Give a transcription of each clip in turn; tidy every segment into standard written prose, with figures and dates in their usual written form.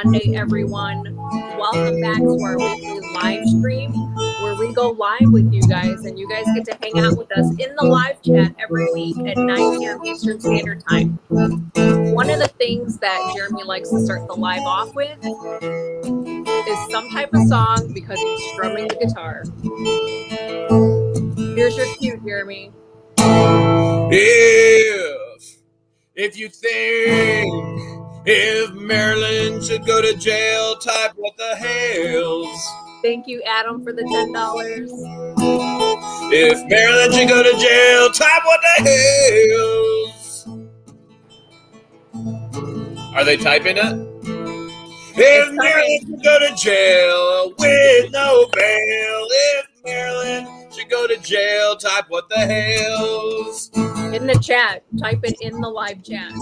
Monday, everyone. Welcome back to our weekly live stream where we go live with you guys and you guys get to hang out with us in the live chat every week at 9 p.m. Eastern Standard Time. One of the things that Jeremy likes to start the live off with is some type of song because he's strumming the guitar. Here's your cue, Jeremy. If you think if Marilyn should go to jail, type what the Hales. Thank you, Adam, for the $10. If Marilyn should go to jail, type what the Hales. Are they typing it? If Marilyn should go to jail with no bail, if Marilyn should go to jail, type what the Hales. In the chat, type it in the live chat.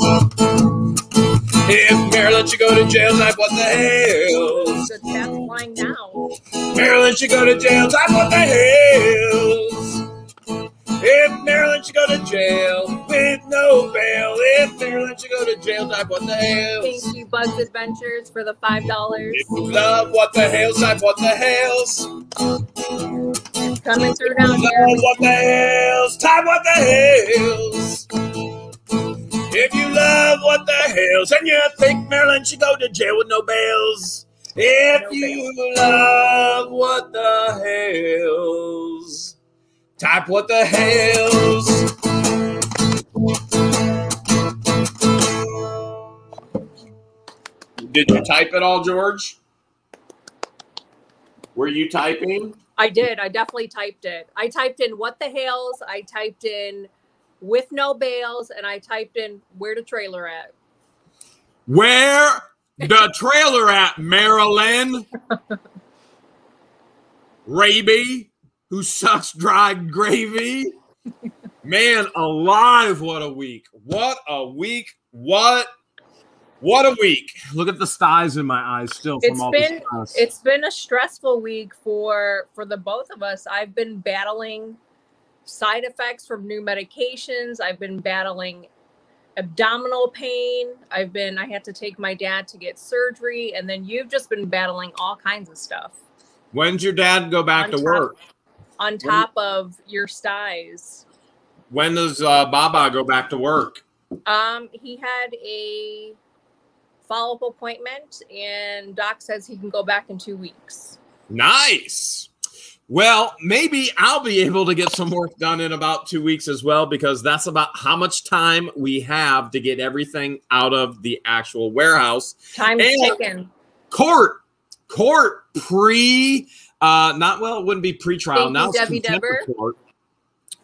If Marilyn should go to jail, type what the Hales. The chat's flying now. Marilyn should go to jail, type what the Hales. If Marilyn should go to jail with no bail, if Marilyn should go to jail, type what the Hales. Thank you, Bugs Adventures, for the $5. If you love what the Hales, type what the Hales. It's coming through now, Jeremy. What the Hales, type what the Hales. If you love what the Hales and you think Marilyn should go to jail with no bails. If you love what the Hales, type what the Hales. Did you type it all, George? Were you typing? I did. I definitely typed it. I typed in what the Hales. I typed in with no bails, and I typed in where the trailer at. Where the trailer at, Marilyn? Raby, who sucks dry gravy. Man alive, what a week. What a week. What a week. Look at the styes in my eyes still from all this stress. It's been a stressful week for the both of us. I've been battling side effects from new medications. I've been battling abdominal pain. I had to take my dad to get surgery, and then you've just been battling all kinds of stuff. When's your dad go back to work? On top of your styes. When does Baba go back to work? He had a follow-up appointment, and Doc says he can go back in 2 weeks. Nice. Well, maybe I'll be able to get some work done in about 2 weeks as well, because that's about how much time we have to get everything out of the actual warehouse. Time's ticking. Court pre, it wouldn't be pre-trial. Now it's contempt court.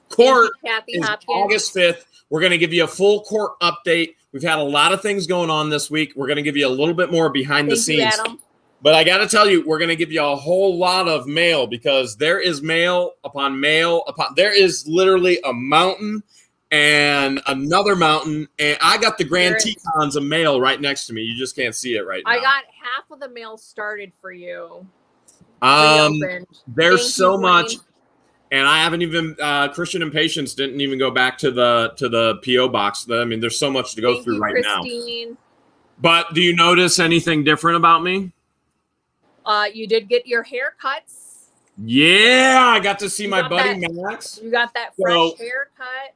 Court is August 5th. We're going to give you a full court update. We've had a lot of things going on this week. We're going to give you a little bit more behind the scenes. Adam. But I got to tell you, we're going to give you a whole lot of mail, because there is mail upon mail upon. There is literally a mountain and another mountain, and I got the Grand Tetons of mail right next to me. You just can't see it right now. I got half of the mail started for you. There's so much, and I haven't even Christian and Patience didn't even go back to the PO box. I mean, there's so much to go through right now. But do you notice anything different about me? You did get your haircuts. Yeah, I got to see my buddy Max. You got that fresh haircut.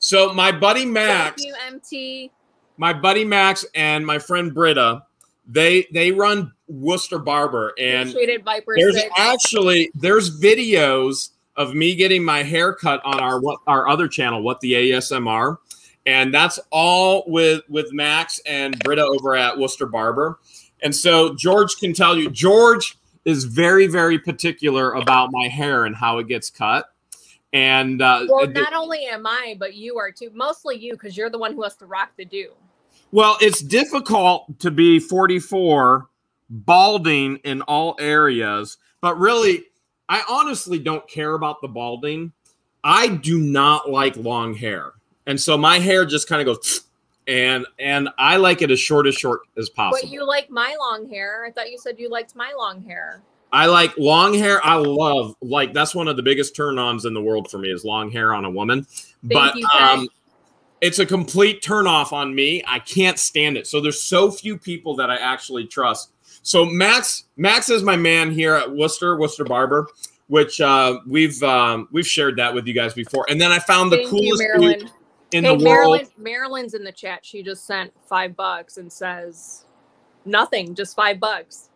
So my buddy Max, thank you, MT. My buddy Max and my friend Britta, they run Wooster Barber, and there's videos of me getting my haircut on our other channel, What the ASMR, and that's all with Max and Britta over at Wooster Barber. And so George can tell you, George is very, very particular about my hair and how it gets cut. And well, not only am I, but you are too. Mostly you, because you're the one who has to rock the do. Well, it's difficult to be 44, balding in all areas. But really, I honestly don't care about the balding. I do not like long hair. And so my hair just kind of goes... And I like it as short as possible. But you like my long hair. I thought you said you liked my long hair. I like long hair. I love, that's one of the biggest turn-ons in the world for me is long hair on a woman. Thank you, It's a complete turnoff on me. I can't stand it. So there's so few people that I actually trust. So Max is my man here at Wooster Barber, which we've shared that with you guys before. And then I found the coolest dude in the world. Marilyn's in the chat. She just sent $5 and says nothing, just $5.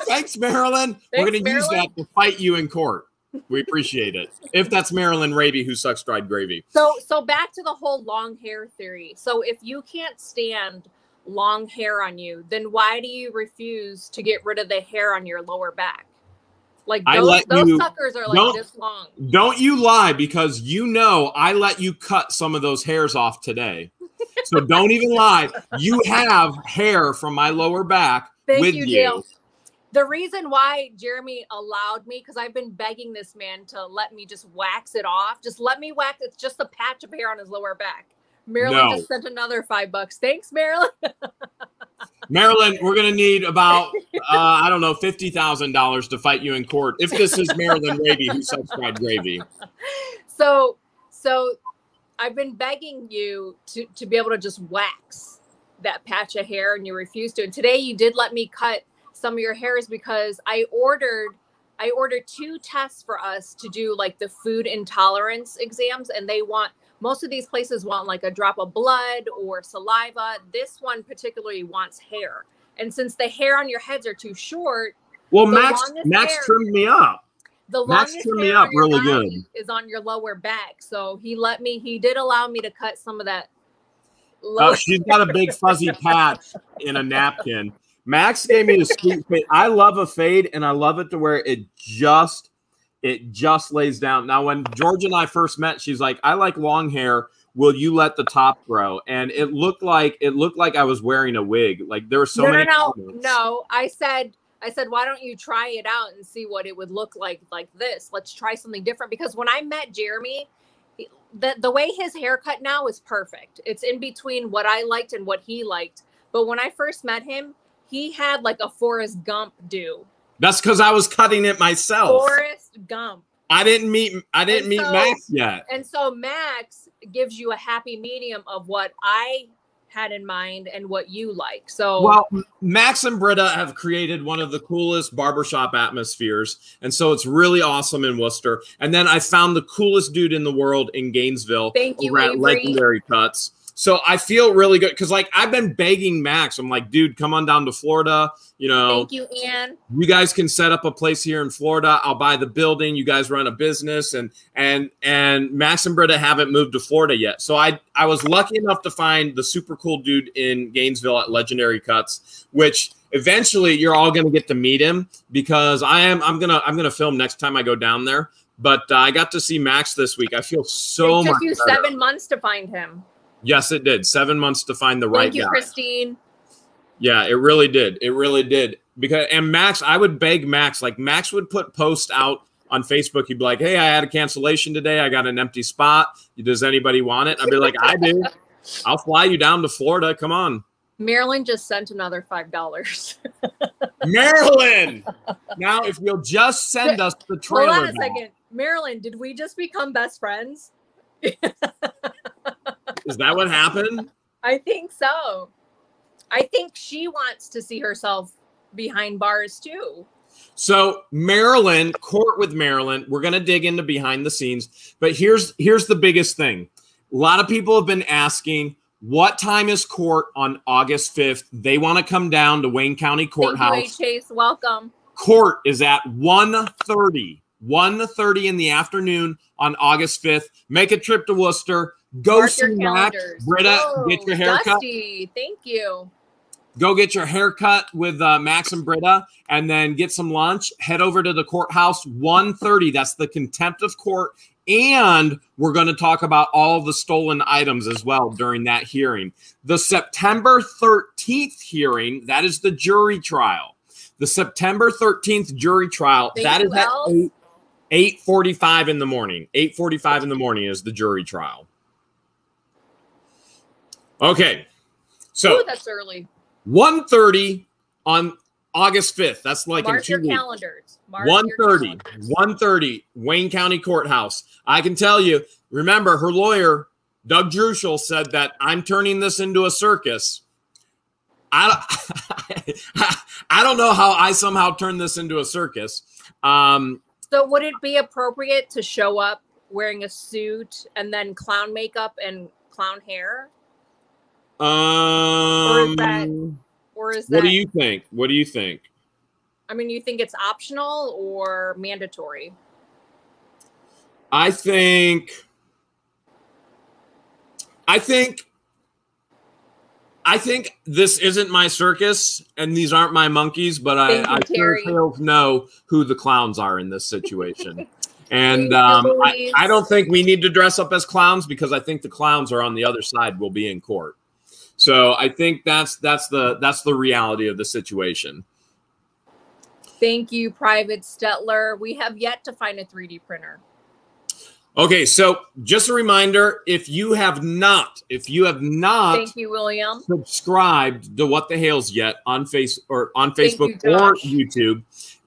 Thanks, Marilyn. We're going to use that to fight you in court. We appreciate it. If that's Marilyn Raby who sucks dried gravy. So back to the whole long hair theory. So if you can't stand long hair on you, then why do you refuse to get rid of the hair on your lower back? Like those suckers are like this long. Don't you lie, because you know I let you cut some of those hairs off today. So don't even lie. You have hair from my lower back. Thank you, Hale. The reason why Jeremy allowed me, because I've been begging this man to let me just wax it off. Just let me wax. It's just a patch of hair on his lower back. Marilyn just sent another $5. Thanks, Marilyn. Marilyn, we're going to need about, I don't know, $50,000 to fight you in court. If this is Marilyn Raby who sucks fried gravy. So I've been begging you to be able to just wax that patch of hair, and you refused to. And today you did let me cut some of your hairs because I ordered 2 tests for us to do like the food intolerance exams, and most of these places want like a drop of blood or saliva. This one particularly wants hair. And since the hair on your heads are too short, well, Max trimmed me up. The longest hair on your body is on your lower back. So he did allow me to cut some of that. Oh, she's got a big fuzzy patch in a napkin. Max gave me the sweet fade. I love a fade, and I love it to where it just lays down. Now, when George and I first met, she's like, I like long hair. Will you let the top grow? And it looked like I was wearing a wig. Like there were so many. No. I said, why don't you try it out and see what it would look like this? Let's try something different. Because when I met Jeremy, the way his haircut now is perfect. It's in between what I liked and what he liked. But when I first met him, he had like a Forrest Gump do. That's because I was cutting it myself. Forrest Gump. I didn't meet Max yet. And so Max gives you a happy medium of what I had in mind and what you like. So well, Max and Britta have created one of the coolest barbershop atmospheres. And so it's really awesome in Worcester. And then I found the coolest dude in the world in Gainesville. Thank you, at Legendary Cuts. So I feel really good because, like, I've been begging Max. I'm like, dude, come on down to Florida. You know, thank you, Ann. You guys can set up a place here in Florida. I'll buy the building. You guys run a business, and Max and Britta haven't moved to Florida yet. So I was lucky enough to find the super cool dude in Gainesville at Legendary Cuts, which eventually you're all gonna get to meet him because I'm gonna film next time I go down there. But I got to see Max this week. I feel so much better. It took you 7 months to find him. Yes, it did. 7 months to find the right guy. Thank you, Christine. Yeah, it really did. It really did. And Max, I would beg Max. Like, Max would put posts out on Facebook. He'd be like, hey, I had a cancellation today. I got an empty spot. Does anybody want it? I'd be like, I do. I'll fly you down to Florida. Come on. Marilyn just sent another $5. Marilyn! Now, if you'll just send us the trailer. Hold on a second. Marilyn, did we just become best friends? Is that what happened? I think so. I think she wants to see herself behind bars too. So Marilyn, court with Marilyn, we're going to dig into behind the scenes. But here's the biggest thing. A lot of people have been asking, what time is court on August 5th? They want to come down to Wayne County Courthouse. Thank you, Chase. Welcome. Court is at 1:30. 1:30 in the afternoon on August 5th. Make a trip to Worcester. Go see Max. Britta, get your haircut. Dusty. Thank you. Go get your haircut with Max and Britta, and then get some lunch. Head over to the courthouse, 1:30. That's the contempt of court. And we're going to talk about all of the stolen items as well during that hearing. The September 13th hearing, that is the jury trial. The September 13th jury trial, that is at 8:45 in the morning. 8:45 in the morning is the jury trial. Okay. So that's early. 1:30 on August 5th. That's like Mark in 2 your weeks. calendars. 1:30, Wayne County Courthouse. I can tell you, remember, her lawyer Doug Druschel said that I'm turning this into a circus. I don't know how I somehow turned this into a circus. So would it be appropriate to show up wearing a suit and then clown makeup and clown hair? Or is that what do you think? What do you think? I mean, you think it's optional or mandatory? I think this isn't my circus and these aren't my monkeys, but I sure know who the clowns are in this situation. And I don't think we need to dress up as clowns because I think the clowns are on the other side. Will be in court. So I think that's the reality of the situation. Thank you, Private Stetler. We have yet to find a 3D printer. Okay, so just a reminder, if you have not thank you, William, subscribed to What the Hales yet on Facebook or YouTube.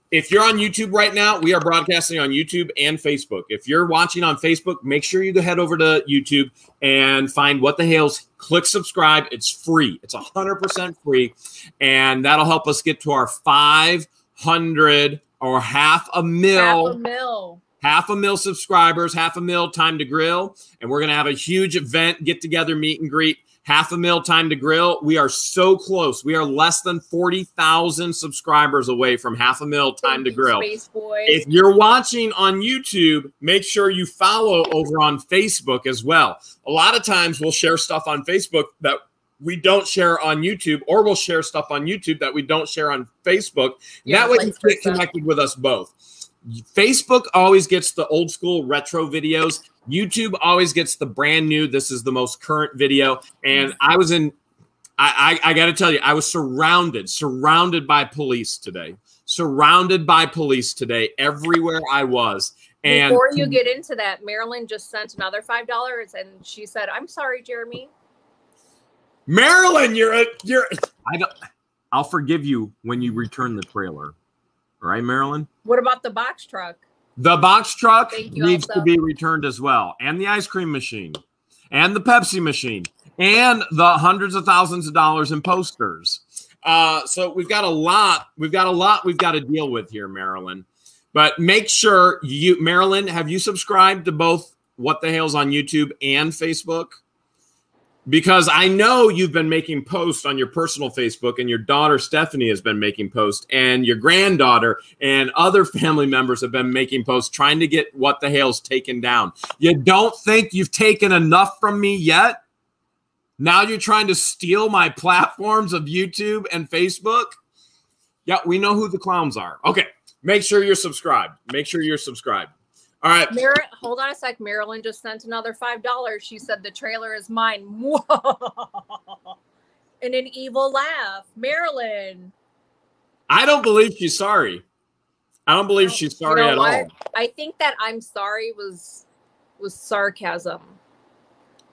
If you're on YouTube right now, we are broadcasting on YouTube and Facebook. If you're watching on Facebook, make sure you head over to YouTube and find What the Hales. Click subscribe. It's free. It's 100% free, and that'll help us get to our 500 or half a mil subscribers, 500,000 time to grill. And we're going to have a huge event, get together, meet and greet, 500,000 time to grill. We are so close. We are less than 40,000 subscribers away from 500,000 time to grill. If you're watching on YouTube, make sure you follow over on Facebook as well. A lot of times we'll share stuff on Facebook that we don't share on YouTube, or we'll share stuff on YouTube that we don't share on Facebook. Yeah, that way you get connected with us both. Facebook always gets the old school retro videos. YouTube always gets the brand new. This is the most current video. And I got to tell you, I was surrounded by police today. Surrounded by police today everywhere I was. And before you get into that, Marilyn just sent another $5 and she said, "I'm sorry, Jeremy." Marilyn, I'll forgive you when you return the trailer. All right, Marilyn? What about the box truck? The box truck needs to be returned as well. And the ice cream machine. And the Pepsi machine. And the hundreds of thousands of dollars in posters. So we've got a lot. We've got to deal with here, Marilyn. But make sure Marilyn, have you subscribed to both What the Hales on YouTube and Facebook? Because I know you've been making posts on your personal Facebook, and your daughter Stephanie has been making posts, and your granddaughter and other family members have been making posts trying to get What the Hales taken down. You don't think you've taken enough from me yet? Now you're trying to steal my platforms of YouTube and Facebook? Yeah, we know who the clowns are. Okay, make sure you're subscribed. Make sure you're subscribed. All right. Hold on a sec. Marilyn just sent another $5. She said the trailer is mine. Whoa. And an evil laugh. Marilyn. I don't believe she's sorry. I don't believe she's sorry at all. I think that I'm sorry was sarcasm.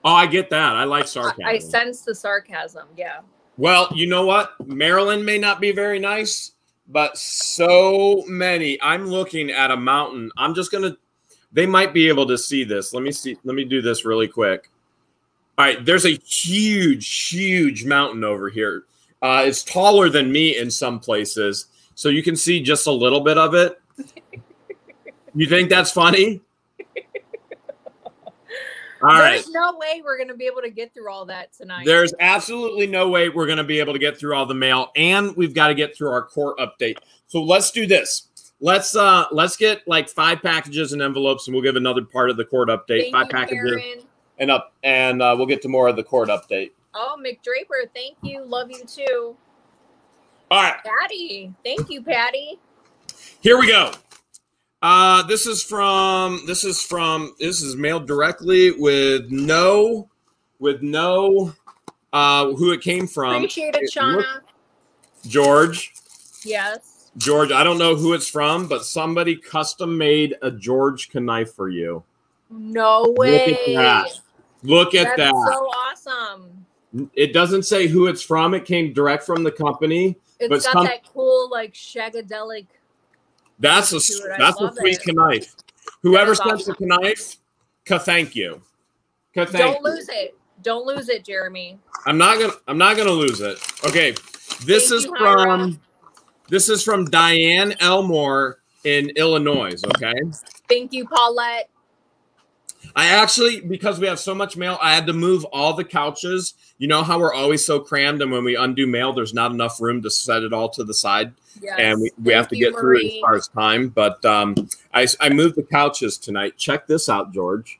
Oh, I get that. I like sarcasm. I sense the sarcasm. Yeah. Well, you know what? Marilyn may not be very nice, but so many. I'm looking at a mountain. I'm just going to. They might be able to see this. Let me see. Let me do this really quick. All right. There's a huge, huge mountain over here. It's taller than me in some places. So you can see just a little bit of it. You think that's funny? All right. There's no way we're going to be able to get through all that tonight. There's absolutely no way we're going to be able to get through all the mail, and we've got to get through our court update. So let's do this. Let's get like 5 packages and envelopes, and we'll give another part of the court update. 5 packages and we'll get to more of the court update. Oh, McDraper, thank you. Love you too. All right, Patty, thank you, Patty. Here we go. This is mailed directly with no who it came from. Appreciate it, Shauna. George. Yes. George, I don't know who it's from, but somebody custom made a George knife for you. No way. Look at that. Look at that. That's so awesome. It doesn't say who it's from. It came direct from the company. It's got that cool, like, shagadelic. That's a sweet knife. Whoever sent the knife, thank you. Okay, Don't lose it. Don't lose it, Jeremy. I'm not gonna lose it. Okay. This is from Diane Elmore in Illinois. Okay. Thank you, Paulette. I actually, because we have so much mail, I had to move all the couches. You know how we're always so crammed, and when we undo mail, there's not enough room to set it all to the side. Yes. And we have to get through it as far as time. But I moved the couches tonight. Check this out, George.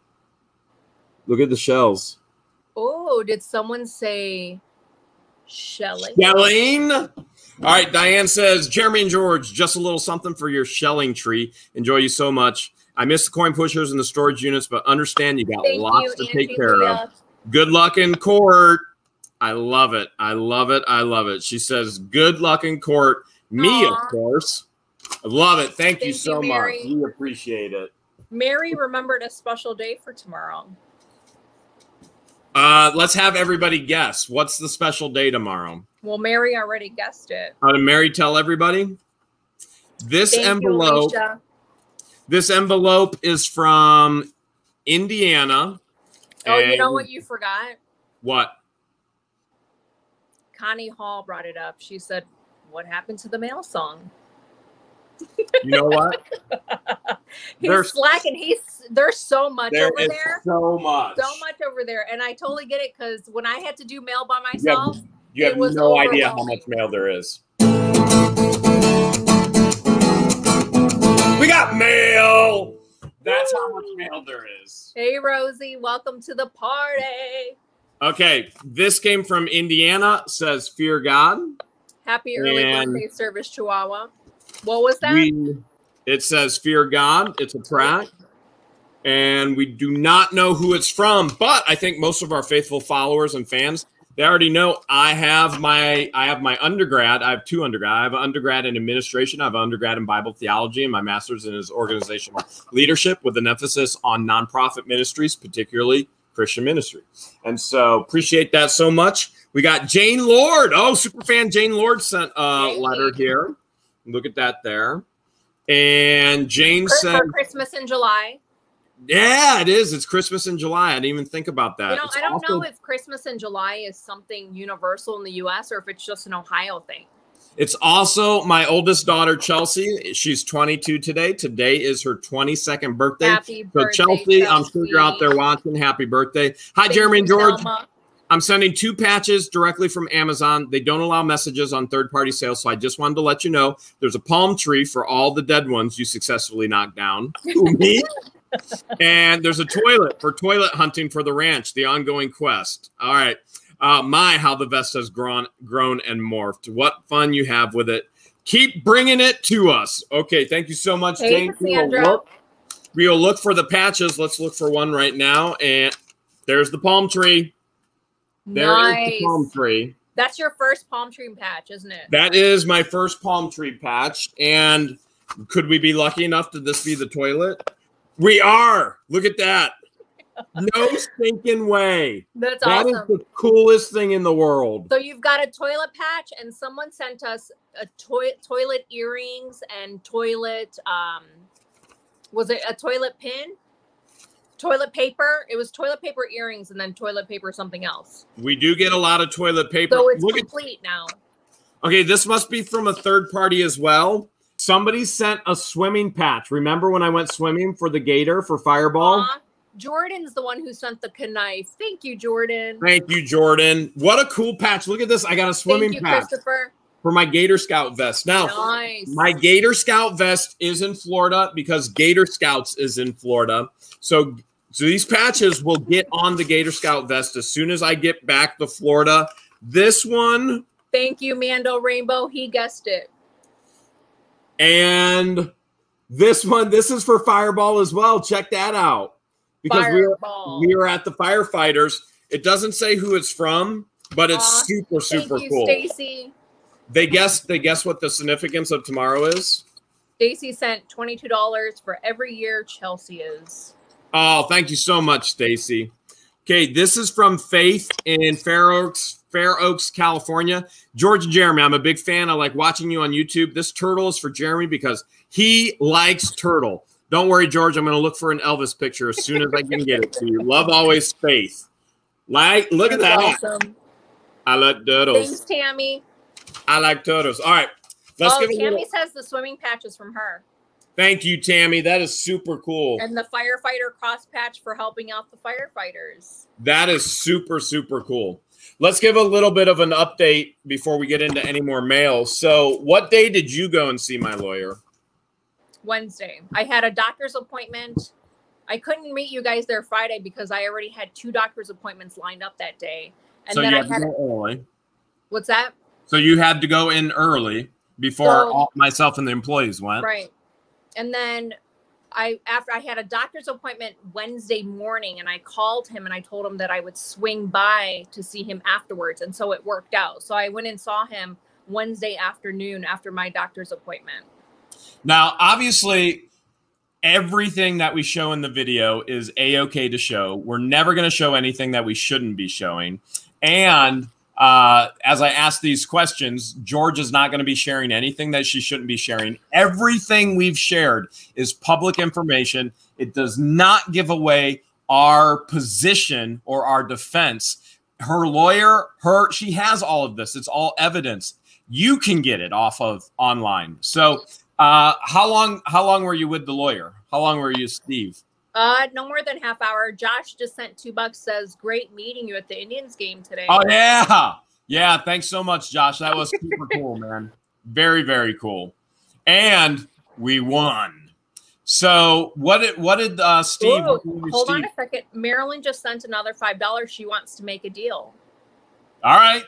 Look at the shells. Oh, did someone say shelling? Shelling. All right, Diane says, Jeremy and George, just a little something for your shelling tree. Enjoy you so much. I miss the coin pushers and the storage units, but understand you got lots to take care of. Good luck in court. I love it. I love it. I love it. She says, good luck in court. Me, of course. I love it. Thank you so much. We appreciate it. Mary remembered a special day for tomorrow. Let's have everybody guess. What's the special day tomorrow? Well, Mary already guessed it. How did Mary tell everybody? This envelope. This envelope is from Indiana. Oh, you know what you forgot? What? Connie Hall brought it up. She said, what happened to the mail song? You know what? He's slacking. There's so much over there. So much over there. And I totally get it, because when I had to do mail by myself, you have no idea how much mail there is. We got mail. That's how much mail there is. Hey, Rosie, welcome to the party. Okay, this came from Indiana. Says, fear God. Happy early birthday service, Chihuahua. What was that? It says, fear God. It's a track. And we do not know who it's from, but I think most of our faithful followers and fans, they already know I have my undergrad. I have two undergrad. I have an undergrad in administration. I have an undergrad in Bible theology, and my master's in organizational leadership with an emphasis on nonprofit ministries, particularly Christian ministry. And so appreciate that so much. We got Jane Lord. Oh, super fan Jane Lord sent a letter here. Look at that there. And Jane said, for Christmas in July. Yeah, it is. It's Christmas in July. I didn't even think about that. You know, I don't know if Christmas in July is something universal in the U.S. or if it's just an Ohio thing. It's also my oldest daughter, Chelsea. She's 22 today. Today is her 22nd birthday. Happy birthday, Chelsea, I'm sure you're out there watching. Happy birthday. Hi, Jeremy and George. I'm sending 2 patches directly from Amazon. They don't allow messages on third-party sales, so I just wanted to let you know there's a palm tree for all the dead ones you successfully knocked down. Me. And there's a toilet for toilet hunting for the ranch, the ongoing quest. All right. How the vest has grown and morphed. What fun you have with it. Keep bringing it to us. Okay. Thank you so much, Jane. We'll look for the patches. Let's look for one right now. And there's the palm tree. There's the palm tree. That's your first palm tree patch, isn't it? That is my first palm tree patch. And could we be lucky enough to this be the toilet? We are. Look at that. No stinking way. That's awesome. That is the coolest thing in the world. So you've got a toilet patch, and someone sent us a toilet earrings and toilet, was it a toilet pin? Toilet paper. It was toilet paper earrings and then toilet paper something else. We do get a lot of toilet paper. So it's complete now. Okay, this must be from a third party as well. Somebody sent a swimming patch. Remember when I went swimming for the gator for Fireball? Jordan's the one who sent the knife. Thank you, Jordan. Thank you, Jordan. What a cool patch. Look at this. I got a swimming patch for my Gator Scout vest. Now, my Gator Scout vest is in Florida because Gator Scouts is in Florida. So these patches will get on the Gator Scout vest as soon as I get back to Florida. This one. Thank you, Mando Rainbow. He guessed it. And this one, this is for Fireball as well. Check that out. Because we were at the firefighters. It doesn't say who it's from, but it's super cool. Stacy. They guess what the significance of tomorrow is. Stacy sent $22 for every year Chelsea is. Oh, thank you so much, Stacy. Okay, this is from Faith in Fair Oaks, California. George and Jeremy, I'm a big fan. I like watching you on YouTube. This turtle is for Jeremy because he likes turtle. Don't worry, George. I'm going to look for an Elvis picture as soon as I can get it to you. Love always, Faith. Like, look at that. Awesome. I like turtles. Thanks, Tammy. I like turtles. All right. Let's give Tammy says the swimming patch is from her. Thank you, Tammy. That is super cool. And the firefighter cross patch for helping out the firefighters. That is super, super cool. Let's give a little bit of an update before we get into any more mail. So what day did you go and see my lawyer? Wednesday. I had a doctor's appointment. I couldn't meet you guys there Friday because I already had 2 doctor's appointments lined up that day. And so then you I had had to go early. What's that? So you had to go in early before myself and the employees went. Right. And then after I had a doctor's appointment Wednesday morning, and I called him and I told him that I would swing by to see him afterwards. And so it worked out. So I went and saw him Wednesday afternoon after my doctor's appointment. Now, obviously, everything that we show in the video is A-okay to show. We're never going to show anything that we shouldn't be showing. And as I ask these questions, George is not going to be sharing anything that she shouldn't be sharing. Everything we've shared is public information. It does not give away our position or our defense. Her lawyer, she has all of this. It's all evidence. You can get it off of online. So how long were you with the lawyer? How long were you, Steve? No more than half hour. Josh just sent $2, says, great meeting you at the Indians game today. Oh, yeah. Yeah, thanks so much, Josh. That was super cool, man. Very, very cool. And we won. So what did Steve? Hold on a second. Marilyn just sent another $5. She wants to make a deal. All right.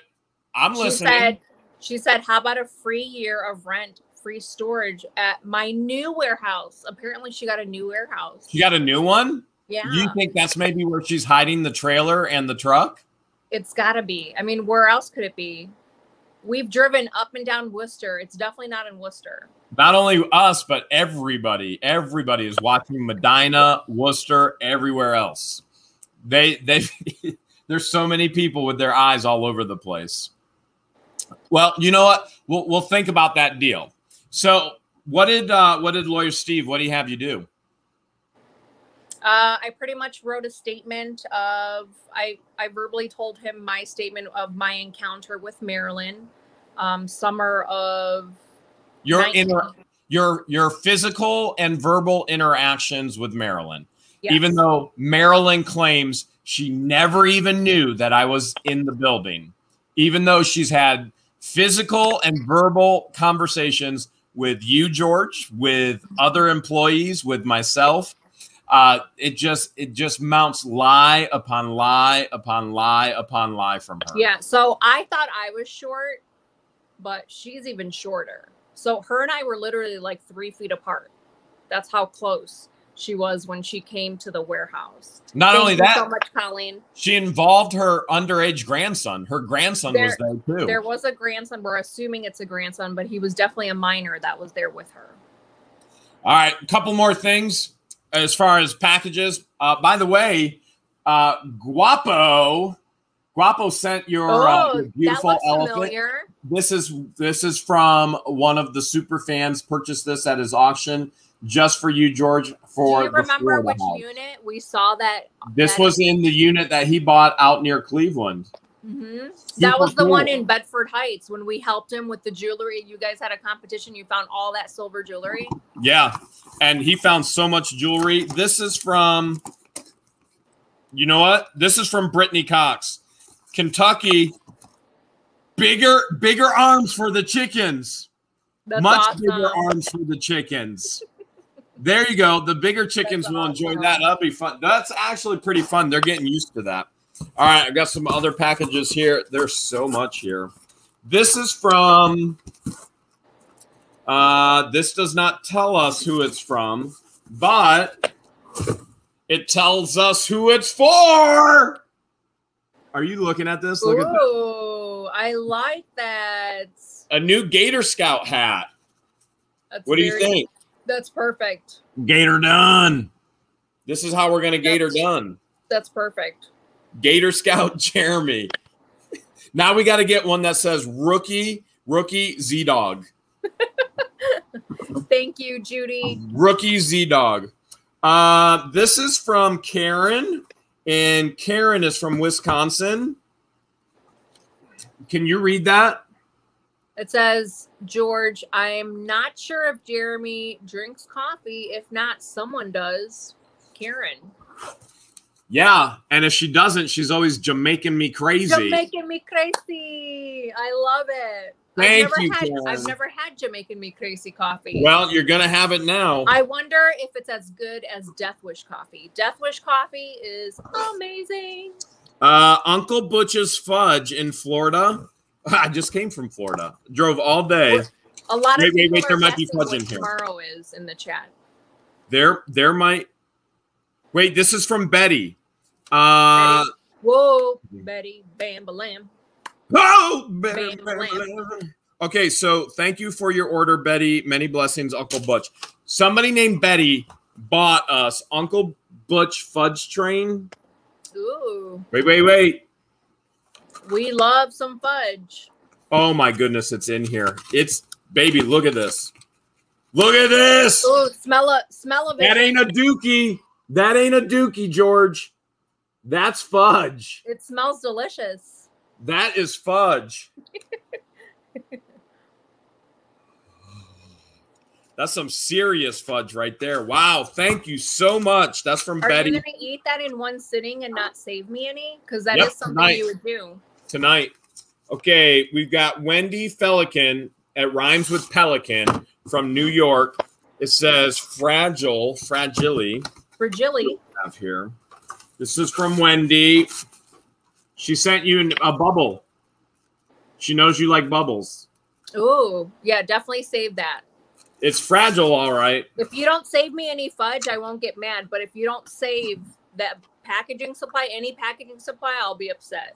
I'm listening. She said, how about a free year of rent, free storage at my new warehouse? Apparently she got a new warehouse. She got a new one? Yeah. You think that's maybe where she's hiding the trailer and the truck? It's gotta be. I mean, where else could it be? We've driven up and down Wooster. It's definitely not in Wooster. Not only us, but everybody. Everybody is watching Medina, Wooster, everywhere else. There's so many people with their eyes all over the place. Well, you know what? We'll think about that deal. So what did Lawyer Steve, what did he have you do? I pretty much wrote a statement of, I verbally told him my statement of my encounter with Marilyn, summer of your physical and verbal interactions with Marilyn. Yes. Even though Marilyn claims she never even knew that I was in the building, even though she's had physical and verbal conversations with you, George, with other employees, with myself. It just mounts lie upon lie upon lie upon lie from her. Yeah. So I thought I was short, but she's even shorter. So her and I were literally like 3 feet apart. That's how close she was when she came to the warehouse. Not only that, so much, Colleen. She involved her underage grandson. Her grandson was there too. There was a grandson. We're assuming it's a grandson, but he was definitely a minor that was there with her. All right, a couple more things as far as packages. By the way, Guapo sent your beautiful elephant. Familiar. This is from one of the super fans. Purchased this at his auction just for you, George. Do you remember which unit we saw that? This was in the unit that he bought out near Cleveland. Mm-hmm. That was the one in Bedford Heights when we helped him with the jewelry. You guys had a competition. You found all that silver jewelry. Yeah, and he found so much jewelry. This is from, you know what? This is from Brittany Cox, Kentucky. Bigger arms for the chickens. That's much awesome. Bigger arms for the chickens. There you go. The bigger chickens will enjoy that. That'll be fun. That's actually pretty fun. They're getting used to that. All right, I've got some other packages here. There's so much here. This is from, this does not tell us who it's from, but it tells us who it's for. Are you looking at this? Look at that. Ooh, I like that. A new Gator Scout hat. What do you think? That's perfect. Gator done. This is how we're going to Gator done. That's perfect. Gator Scout Jeremy. Now we got to get one that says rookie Z-Dog. Thank you, Judy. Rookie Z-Dog. This is from Karen, and Karen is from Wisconsin. Can you read that? It says, George, I'm not sure if Jeremy drinks coffee. If not, someone does. Karen. Yeah, and if she doesn't, she's always Jamaican me crazy. Jamaican me crazy. I love it. I've never had Jamaican me crazy coffee. Well, you're going to have it now. I wonder if it's as good as Death Wish coffee. Death Wish coffee is amazing. Uncle Butch's Fudge in Florida. I just came from Florida. Drove all day. A lot of people there are might be guessing fudge what in here. tomorrow is in the chat. There might. Wait, this is from Betty. Betty. Whoa, Betty, bam, balam. Oh, Bam, bam. Okay, so thank you for your order, Betty. Many blessings, Uncle Butch. Somebody named Betty bought us Uncle Butch Fudge Train. Ooh. Wait. We love some fudge. Oh my goodness, it's in here. It's baby. Look at this. Look at this. Ooh, smell of it. That ain't a dookie. That ain't a dookie, George. That's fudge. It smells delicious. That is fudge. That's some serious fudge right there. Wow, thank you so much. That's from Betty. Are you going to eat that in one sitting and not save me any? Because that is something you would do. Tonight. Okay, we've got Wendy Pelican. It rhymes with pelican from New York. It says fragile. Have here. This is from Wendy. She sent you a bubble. She knows you like bubbles. Ooh, yeah, definitely save that. It's fragile, all right. If you don't save me any fudge, I won't get mad. But if you don't save that packaging supply, any packaging supply, I'll be upset.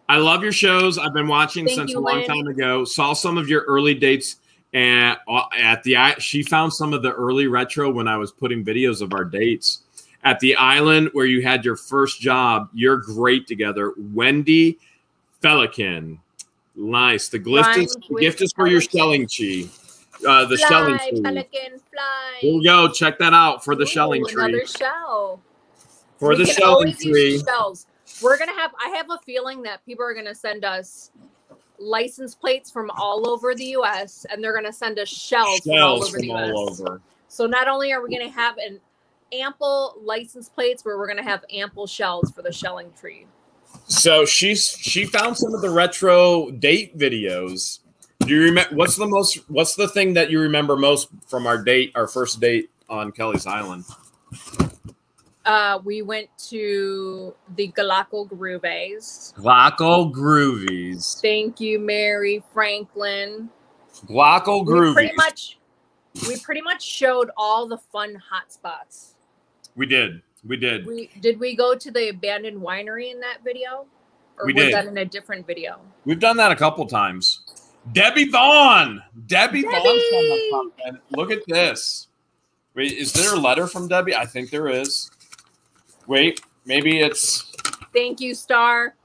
I love your shows. I've been watching since a long time ago. Saw some of your early dates at the. She found some of the early retro when I was putting videos of our dates at the island where you had your first job. You're great together, Wendy Pelican. Nice. The gift is for your shelling tree. The shelling tree. Pelican, fly. Here we go. Check that out for the shelling tree. Another shell. For the shelling tree. Shells. We're gonna have. I have a feeling that people are gonna send us license plates from all over the U.S. and they're gonna send us shells from all over the U.S. So not only are we gonna have an ample license plates, but we're gonna have ample shells for the shelling tree. So she found some of the retro date videos. Do you remember what's the thing that you remember most from our first date on Kelly's Island? We went to the Galaco Groovies. Galaco Groovies. Thank you, Mary Franklin. Galaco Groovies. We pretty much showed all the fun hot spots. We did. Did we go to the abandoned winery in that video? Or was that in a different video? We've done that a couple times. Debbie Vaughn. Debbie Vaughn. Look at this. Wait, is there a letter from Debbie? I think there is. Wait, maybe it's... Thank you, Star.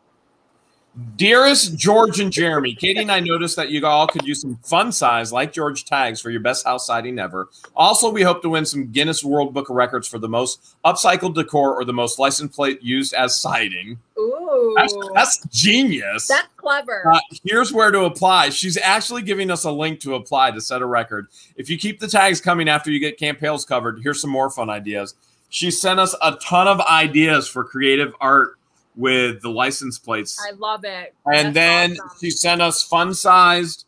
Dearest George and Jeremy, Katie and I noticed that you all could use some fun size like George tags for your best house siding ever. Also, we hope to win some Guinness World Book of Records for the most upcycled decor or the most license plate used as siding. Ooh. That's genius. That's clever. Here's where to apply. She's actually giving us a link to apply to set a record. If you keep the tags coming after you get Camp Hale's covered, here's some more fun ideas. She sent us a ton of ideas for creative art with the license plates. I love it. And then awesome. She sent us fun-sized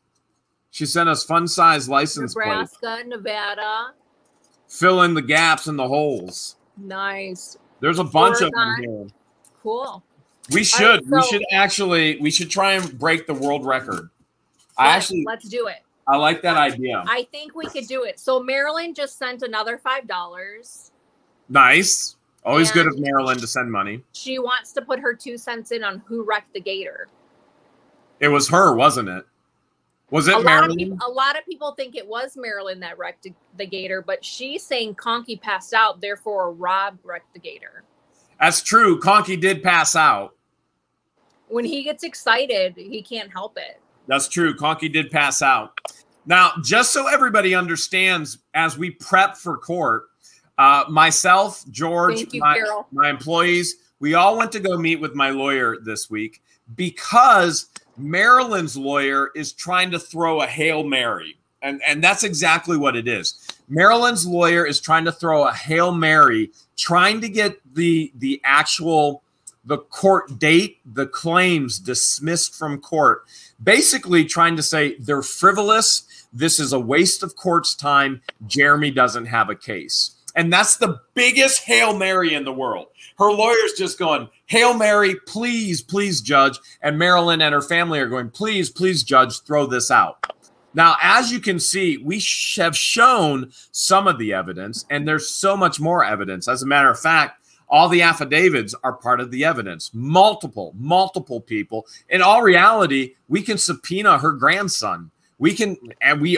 license plates. Nebraska, Nevada. Fill in the gaps and the holes. Nice. There's a bunch of them here. Cool. We should try and break the world record. Let's do it. I like that idea. I think we could do it. So Marilyn just sent another $5. Nice. Always good of Marilyn to send money. She wants to put her 2 cents in on who wrecked the gator. It was her, wasn't it? Was it Marilyn? A lot of people think it was Marilyn that wrecked the gator, but she's saying Conky passed out, therefore Rob wrecked the gator. That's true. Conky did pass out. When he gets excited, he can't help it. That's true. Conky did pass out. Now, just so everybody understands, as we prep for court, myself, George, my employees, we all went to go meet with my lawyer this week because Marilyn's lawyer is trying to throw a Hail Mary. And that's exactly what it is. Marilyn's lawyer is trying to throw a Hail Mary, trying to get the court date, the claims dismissed from court, basically trying to say they're frivolous. This is a waste of court's time. Jeremy doesn't have a case. And that's the biggest Hail Mary in the world. Her lawyer's just going, Hail Mary, please, please, judge. And Marilyn and her family are going, please, please, judge, throw this out. Now, as you can see, we have shown some of the evidence, and there's so much more evidence. As a matter of fact, all the affidavits are part of the evidence. Multiple people. In all reality, we can subpoena her grandson. We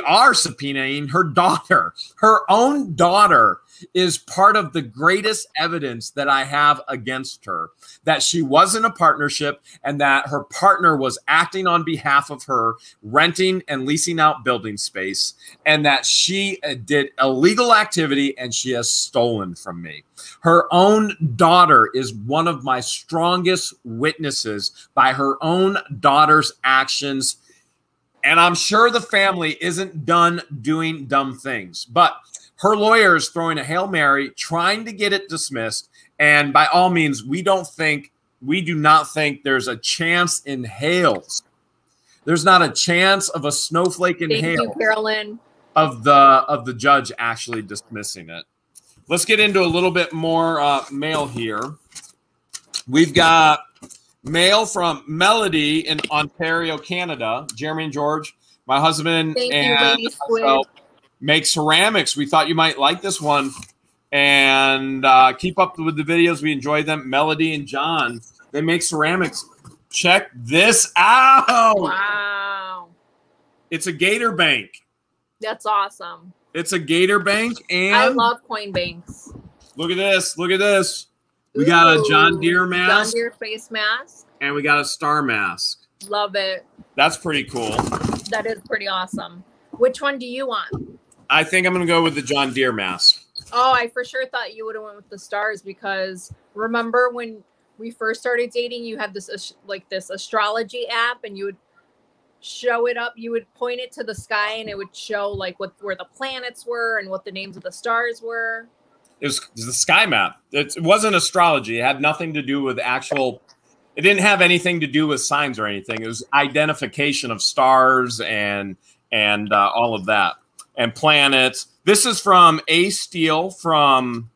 are subpoenaing her daughter. Her own daughter is part of the greatest evidence that I have against her, that she was in a partnership and that her partner was acting on behalf of her, renting and leasing out building space, and that she did illegal activity and she has stolen from me. Her own daughter is one of my strongest witnesses by her own daughter's actions. And I'm sure the family isn't done doing dumb things, but her lawyer is throwing a Hail Mary, trying to get it dismissed. And by all means, we do not think there's a chance in Hale's. There's not a chance of a snowflake in Hale. Thank you, Marilyn. Of the judge actually dismissing it. Let's get into a little bit more mail here. We've got mail from Melody in Ontario, Canada. Jeremy and George, my husband and myself, make ceramics. We thought you might like this one. And keep up with the videos. We enjoy them. Melody and John, they make ceramics. Check this out. Wow. It's a gator bank. That's awesome. It's a gator bank. And I love coin banks. Look at this. Look at this. We got a John Deere mask. John Deere face mask. And we got a star mask. Love it. That's pretty cool. That is pretty awesome. Which one do you want? I think I'm going to go with the John Deere mask. Oh, I for sure thought you would have went with the stars because remember when we first started dating, you had this this astrology app and you would show it up. You would point it to the sky and it would show where the planets were and what the names of the stars were. It was the sky map. It wasn't astrology. It had nothing to do with actual. It didn't have anything to do with signs or anything. It was identification of stars and all of that and planets. This is from A Steel from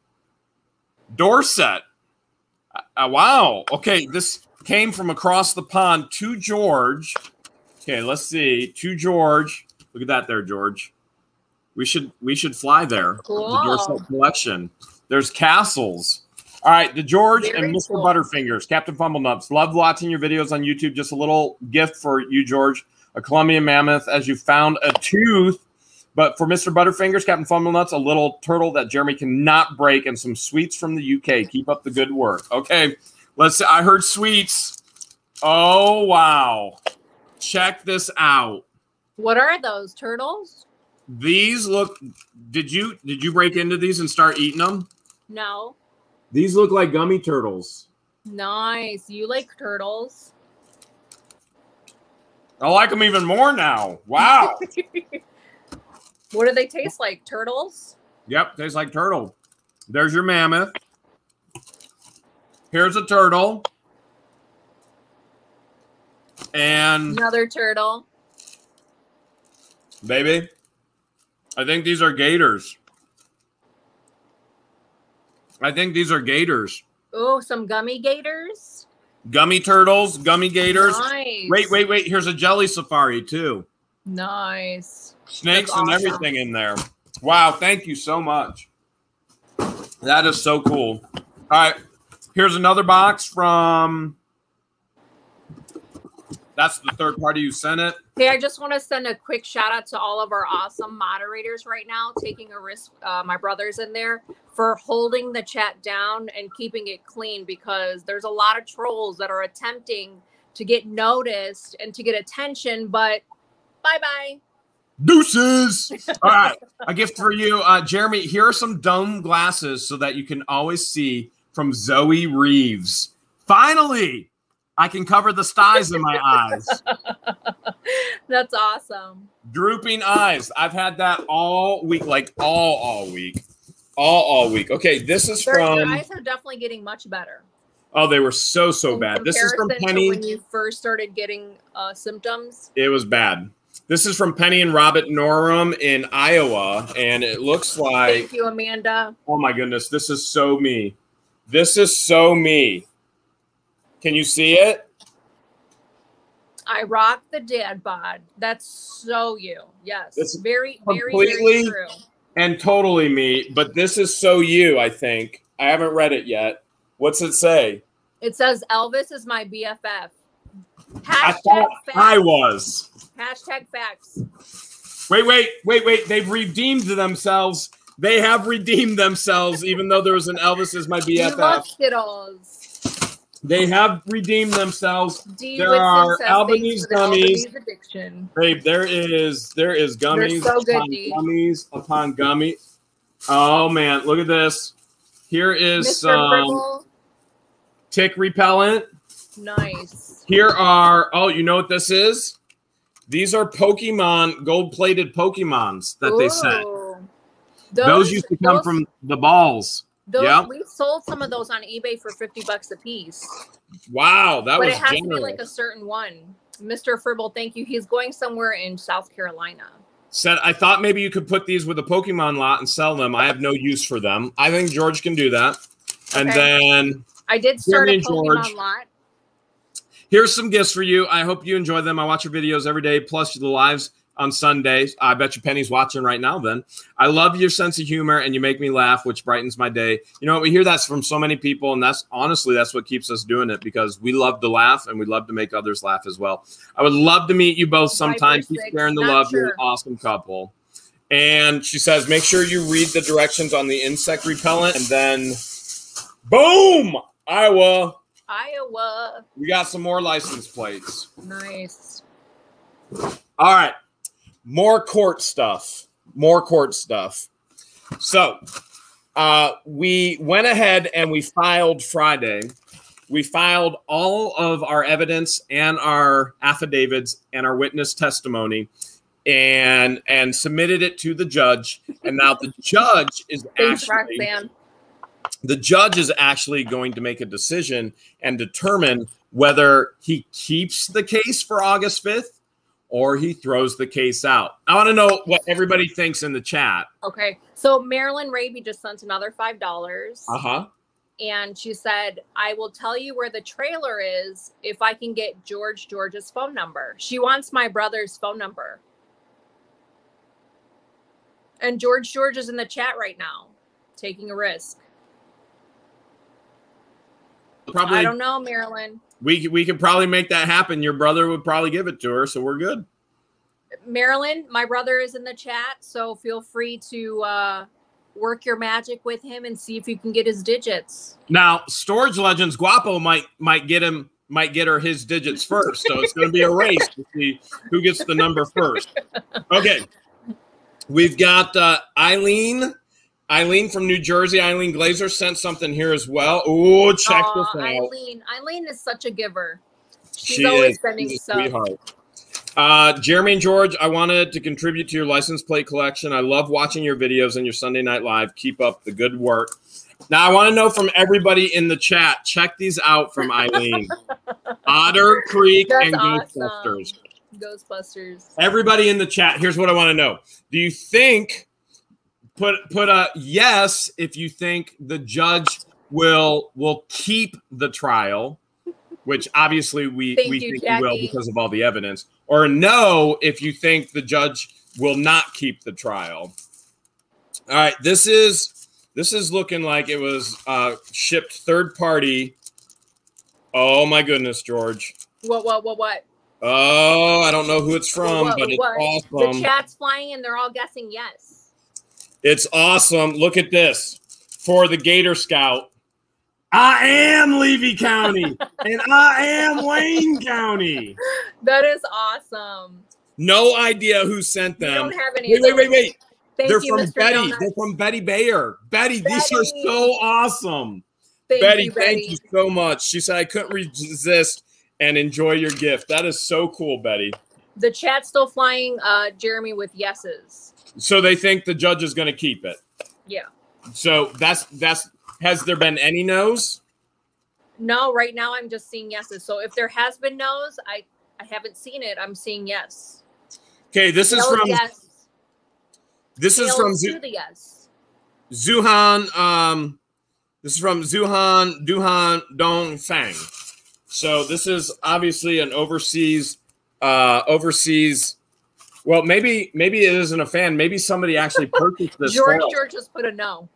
Dorset. Wow. Okay, this came from across the pond to George. Okay, let's see. To George. Look at that there, George. We should fly there. Cool. The Dorset collection. There's castles. All right, the George Very and Mr. cool. Butterfingers, Captain Fumblenuts. Love watching your videos on YouTube. Just a little gift for you, George. A Colombian mammoth as you found a tooth. But for Mr. Butterfingers, Captain Fumblenuts, a little turtle that Jeremy cannot break, and some sweets from the UK. Keep up the good work. Okay, let's see. I heard sweets. Oh, wow. Check this out. What are those, turtles? These look, did you break into these and start eating them? No. These look like gummy turtles. Nice. You like turtles? I like them even more now. Wow. What do they taste like? Turtles? Yep, tastes like turtle. There's your mammoth. Here's a turtle. And another turtle. Baby, I think these are gators. I think these are gators. Oh, some gummy gators? Gummy turtles, gummy gators. Nice. Wait. Here's a jelly safari, too. Nice. Snakes and everything in there. Wow, thank you so much. That is so cool. All right, here's another box from... That's the third party who sent it. Hey, I just want to send a quick shout out to all of our awesome moderators right now, taking a risk, my brothers in there, for holding the chat down and keeping it clean, because there's a lot of trolls that are attempting to get noticed and to get attention, but bye-bye. Deuces. All right. A gift for you. Jeremy, here are some dome glasses so that you can always see from Zoe Reeves. Finally, I can cover the styes in my eyes. That's awesome. Drooping eyes. I've had that all week, like all week. All week. Okay, this is from... Your eyes are definitely getting much better. Oh, they were so bad. This is from Penny. When you first started getting symptoms? It was bad. This is from Penny and Robert Norum in Iowa, and it looks like... Thank you, Amanda. Oh, my goodness. This is so me. This is so me. Can you see it? I rock the dad bod. That's so you. Yes. It's very completely true. And totally me, but this is so you, I think. I haven't read it yet. What's it say? It says, Elvis is my BFF. I thought facts. I was. Hashtag facts. Wait. They've redeemed themselves. They have redeemed themselves, even though there was an Elvis is my BFF. You love Skittles. They have redeemed themselves. There are Albanese gummies. Babe, there is gummies so good, upon gummies upon gummy. Oh man, look at this. Here is some tick repellent. Nice. Here are, oh, you know what this is? These are Pokemon, gold-plated Pokemons that they sent. Those used to come from the balls. Yep. We sold some of those on eBay for $50 a piece. Wow, that was generous. But it has to be like a certain one. Mr. Fribble, thank you. He's going somewhere in South Carolina. Said, I thought maybe you could put these with a Pokemon lot and sell them. I have no use for them. I think George can do that. Okay. And then I did start a Pokemon lot. Here's some gifts for you. I hope you enjoy them. I watch your videos every day, plus the lives on Sundays. I bet you Penny's watching right now then. I love your sense of humor, and you make me laugh, which brightens my day. You know, we hear that from so many people, and that's honestly, that's what keeps us doing it, because we love to laugh, and we love to make others laugh as well. I would love to meet you both sometime. Keep sharing the love. You're an awesome couple. And she says, make sure you read the directions on the insect repellent, and then boom, Iowa. We got some more license plates. Nice. All right. More court stuff. So we went ahead and we filed Friday. We filed all of our evidence and our affidavits and our witness testimony and submitted it to the judge. And now the judge is actually going to make a decision and determine whether he keeps the case for August 5th or he throws the case out. I want to know what everybody thinks in the chat. Okay. So Marilyn Raby just sent another $5. Uh-huh. And she said, I will tell you where the trailer is if I can get George's phone number. She wants my brother's phone number. And George is in the chat right now, taking a risk. Probably, I don't know, Marilyn. We could probably make that happen. Your brother would probably give it to her, so we're good. Marilyn, my brother is in the chat, so feel free to work your magic with him and see if you can get his digits. Now, Storage Legends Guapo might get her his digits first, so it's going to be a race to see who gets the number first. Okay, we've got Eileen from New Jersey. Eileen Glazer sent something here as well. Oh, check this out. Eileen is such a giver. She's always sending stuff. Sweetheart. Jeremy and George, I wanted to contribute to your license plate collection. I love watching your videos and your Sunday Night Live. Keep up the good work. Now, I want to know from everybody in the chat. Check these out from Eileen. Otter Creek and awesome. Ghostbusters. Everybody in the chat, here's what I want to know. Do you think... Put a yes if you think the judge will keep the trial, which obviously we think he will because of all the evidence, or no if you think the judge will not keep the trial. All right, this is looking like it was shipped third party. Oh my goodness, George. What? Oh, I don't know who it's from, but it's awesome. The chat's flying and they're all guessing yes. It's awesome. Look at this. For the Gator Scout, I am Levy County and I am Wayne County. That is awesome. No idea who sent them. We don't have any. Wait. Thank They're you, from Mr. Betty. Donuts. They're from Betty Bayer. Betty, these are Betty. so awesome. Betty, thank you so much. She said I couldn't resist and enjoy your gift. That is so cool, Betty. The chat's still flying Jeremy with yeses. So they think the judge is going to keep it. Yeah. So that's has there been any no's? No, right now I'm just seeing yeses. So if there has been no's, I haven't seen it. I'm seeing yes. Okay, this is from yes. This is from yes. Zuhan. This is from Zuhan Duhan Dong Fang. So this is obviously an overseas. Well, maybe it isn't a fan. Maybe somebody actually purchased this. George just put a no.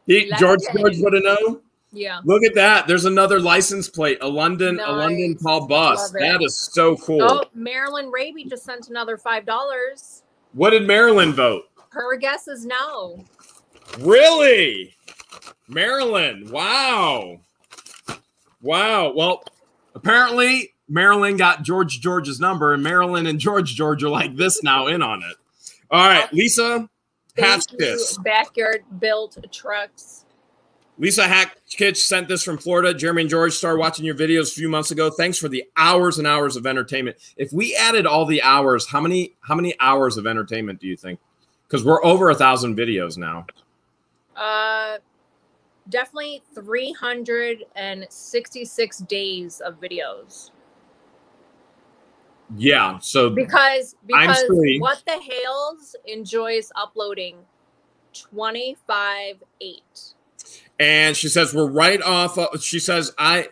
George put a no. Yeah. Look at that. There's another license plate. A London call bus. That is so cool. Oh, Marilyn Raby just sent another $5. What did Marilyn vote? Her guess is no. Really? Marilyn. Wow. Well, apparently Marilyn got George's number, and Marilyn and George are like this now in on it. All right, Lisa Hatchkiss. Backyard built trucks. Lisa Hatchkiss sent this from Florida. Jeremy and George started watching your videos a few months ago. Thanks for the hours and hours of entertainment. If we added all the hours, how many hours of entertainment do you think? Because we're over 1,000 videos now. Definitely 366 days of videos. Yeah, so because What the Hales enjoys uploading 25/8. And she says we're right off. She says I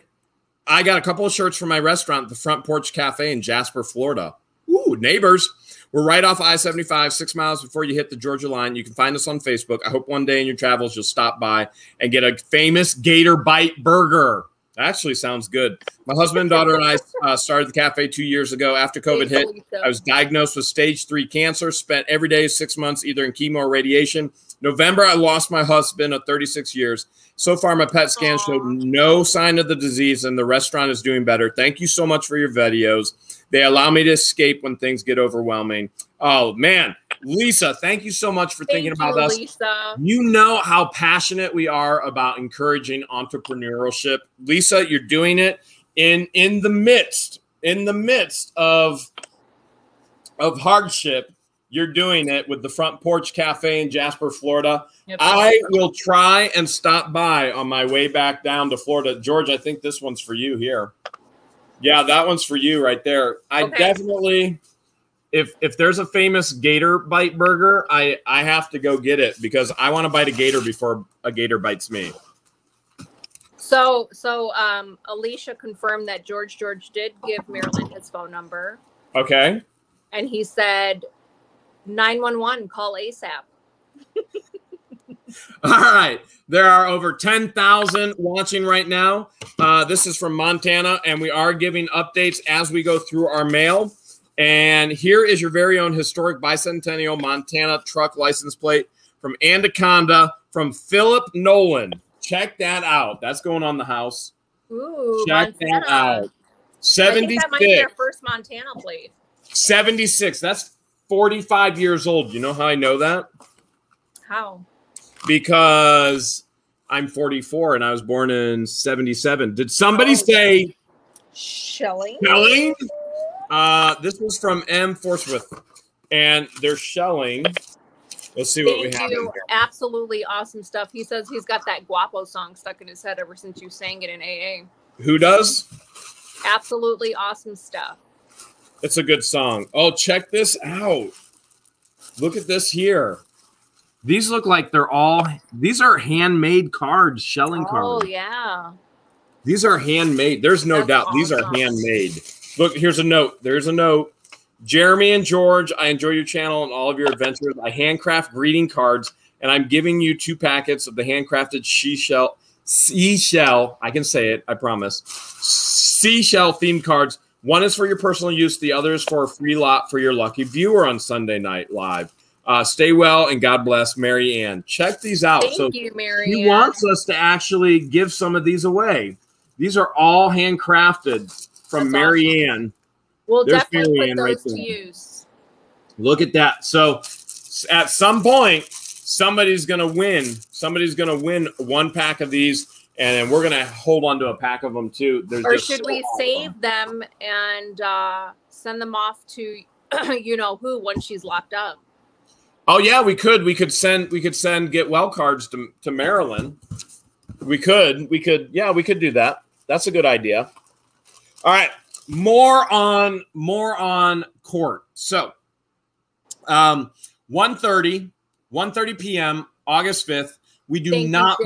got a couple of shirts from my restaurant, the Front Porch Cafe in Jasper, Florida. Ooh, neighbors. We're right off I-75, 6 miles before you hit the Georgia line. You can find us on Facebook. I hope one day in your travels you'll stop by and get a famous Gator Bite burger. That actually sounds good. My husband and daughter and I started the cafe 2 years ago. After COVID hit, I was diagnosed with stage 3 cancer, spent every day 6 months either in chemo or radiation. November, I lost my husband of 36 years. So far, my PET scan showed no sign of the disease, and the restaurant is doing better. Thank you so much for your videos. They allow me to escape when things get overwhelming. Oh, man. Lisa, thank you so much for thinking about us. Lisa. You know how passionate we are about encouraging entrepreneurship. Lisa, you're doing it in the midst of hardship. You're doing it with the Front Porch Cafe in Jasper, Florida. Yep. I will try and stop by on my way back down to Florida. George, I think this one's for you here. Yeah, that one's for you right there. I definitely, if there's a famous Gator Bite burger, I have to go get it because I want to bite a gator before a gator bites me. So Alicia confirmed that George did give Marilyn his phone number. Okay. And he said, 911, call ASAP. All right. There are over 10,000 watching right now. This is from Montana, and we are giving updates as we go through our mail. And here is your very own historic bicentennial Montana truck license plate from Anaconda from Philip Nolan. Check that out. That's going on the house. Ooh, check Montana. That out. 76. I think that might be their first Montana plate. 76. That's 45 years old. You know how I know that? How? Because I'm 44 and I was born in 77. Did somebody say shelling? Shelling? This was from M. Forthwith, and they're shelling. Let's see what we have. Thank you. Absolutely awesome stuff. He says he's got that Guapo song stuck in his head ever since you sang it in AA. Who does? Absolutely awesome stuff. It's a good song. Oh, check this out. Look at this here. These look like these are handmade cards, shelling cards. Oh, yeah. These are handmade. There's no doubt. Awesome. These are handmade. Look, here's a note. There's a note. Jeremy and George, I enjoy your channel and all of your adventures. I handcraft greeting cards, and I'm giving you 2 packets of the handcrafted seashell. I can say it, I promise. Seashell themed cards. One is for your personal use. The other is for a free lot for your lucky viewer on Sunday Night Live. Stay well and God bless, Mary Ann. Check these out. Thank you, Mary Ann. He wants us to actually give some of these away. These are all handcrafted from Mary Ann. We'll definitely put those to use. Look at that. So at some point, somebody's going to win. Somebody's going to win one pack of these, and we're going to hold on to a pack of them too. Or should we save them and send them off to you know who once she's locked up? Oh yeah, we could. We could send get well cards to Marilyn. We could. Yeah, we could do that. That's a good idea. All right. More on court. So 1:30 p.m. August 5th. We do not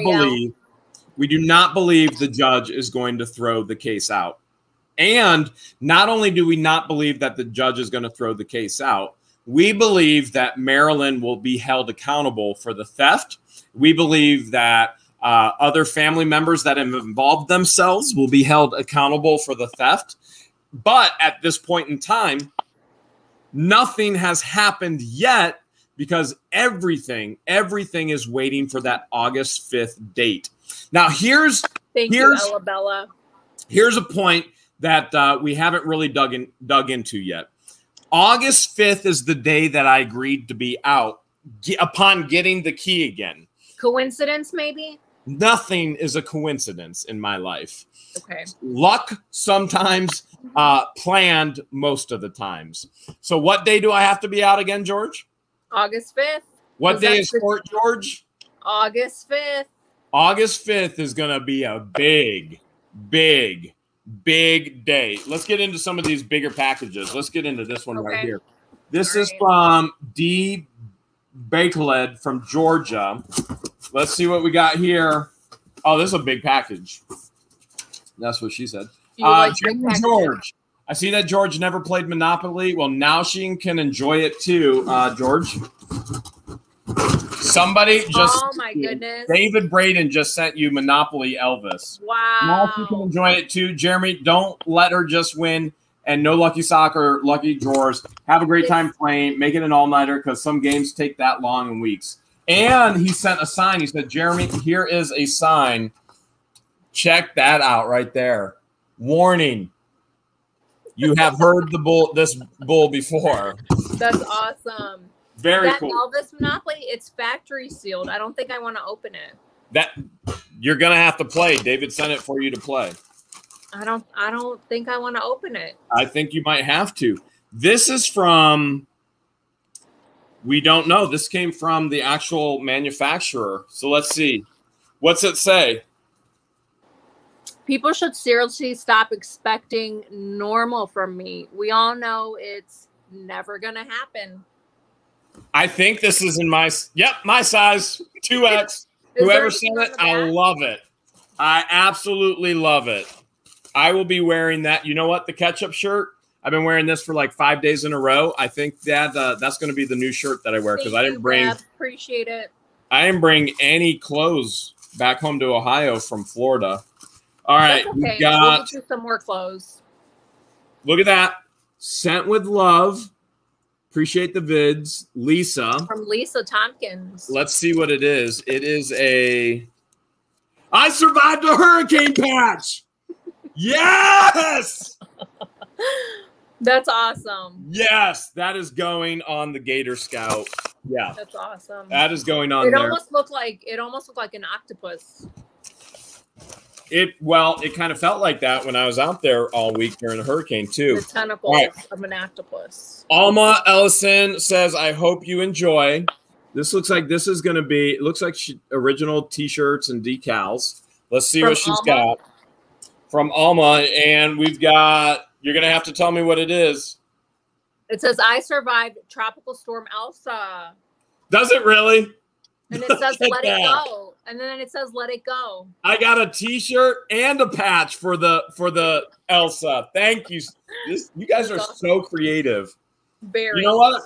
believe the judge is going to throw the case out. And not only do we not believe that the judge is going to throw the case out, we believe that Marilyn will be held accountable for the theft. We believe that other family members that have involved themselves will be held accountable for the theft. But at this point in time, nothing has happened yet because everything is waiting for that August 5th date. Now, here's Ella. Here's a point that we haven't really dug into yet. August 5th is the day that I agreed to be out upon getting the key again. Coincidence, maybe? Nothing is a coincidence in my life. Okay. Luck sometimes, planned most of the times. So what day do I have to be out again, George? August 5th. What day is court, George? August 5th. August 5th is going to be a big day. Let's get into some of these bigger packages. Let's get into this one right here. This is from D. Bakeled from Georgia. Let's see what we got here. Oh, this is a big package. That's what she said. George. I see that George never played Monopoly. Well, now she can enjoy it too, George. Somebody just... Oh, my goodness. David Braden just sent you Monopoly Elvis. Wow. Now she can enjoy it too. Jeremy, don't let her just win. And no lucky sock or lucky drawers. Have a great time playing. Make it an all-nighter because some games take that long in weeks. And he sent a sign. He said, Jeremy, here is a sign. Check that out right there. Warning. You have heard this bull before. That's awesome. Very cool. Elvis Monopoly, it's factory sealed. I don't think I want to open it. That you're gonna have to play. David sent it for you to play. I don't think I want to open it. I think you might have to. This is from, we don't know. This came from the actual manufacturer. So let's see. What's it say? People should seriously stop expecting normal from me. We all know it's never going to happen. I think this is in my size, 2X. Whoever sent it, I love it. I absolutely love it. I will be wearing that. You know what? The ketchup shirt. I've been wearing this for like 5 days in a row. I think that that's going to be the new shirt that I wear because I didn't bring. Appreciate it. I didn't bring any clothes back home to Ohio from Florida. All right, okay. We got. We'll get you some more clothes. Look at that. Sent with love. Appreciate the vids, Lisa. From Lisa Tompkins. Let's see what it is. It is a. I survived a hurricane patch. Yes! That's awesome. Yes, that is going on the Gator Scout. Yeah. That's awesome. That is going on there. Almost looked like an octopus. It kind of felt like that when I was out there all week during the hurricane too. The tentacles of an octopus. Alma Ellison says, I hope you enjoy. This looks like this is going to be, it looks like original t-shirts and decals. Let's see what she's got. From Alma, and we've got, you're going to have to tell me what it is. It says, I survived Tropical Storm Elsa. Does it really? And it says, let it go. And then it says, let it go. I got a t-shirt and a patch for the Elsa. Thank you. You guys are so creative. Very. You know what?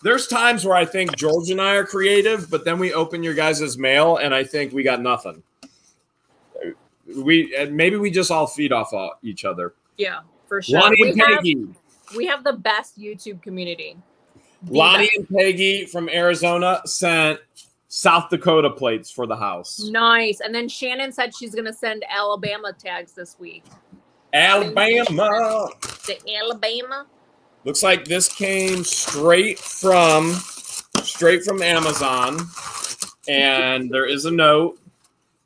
There's times where I think George and I are creative, but then we open your guys' mail, and I think we got nothing. Maybe we just all feed off each other. Yeah, for sure. Lonnie and Peggy. We have the best YouTube community. Lonnie and Peggy from Arizona sent South Dakota plates for the house. Nice. And then Shannon said she's going to send Alabama tags this week. Alabama. The Alabama. Looks like this came straight from Amazon, and there is a note.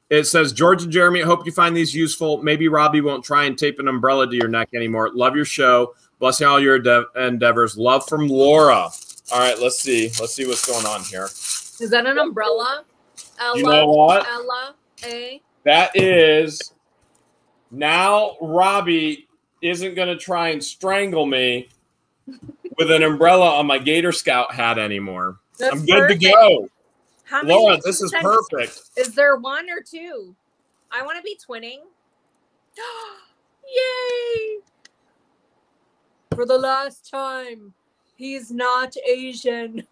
It says, George and Jeremy, I hope you find these useful. Maybe Robbie won't try and tape an umbrella to your neck anymore. Love your show. Blessing all your endeavors. Love from Laura. All right, let's see. Let's see what's going on here. Is that an umbrella? Ella, you know what? Ella, A. That is, now Robbie isn't going to try and strangle me with an umbrella on my Gator Scout hat anymore. That's I'm good perfect. to go. How Laura, many this is cents? perfect. Is there one or two? I want to be twinning. Yay! For the last time, he's not Asian.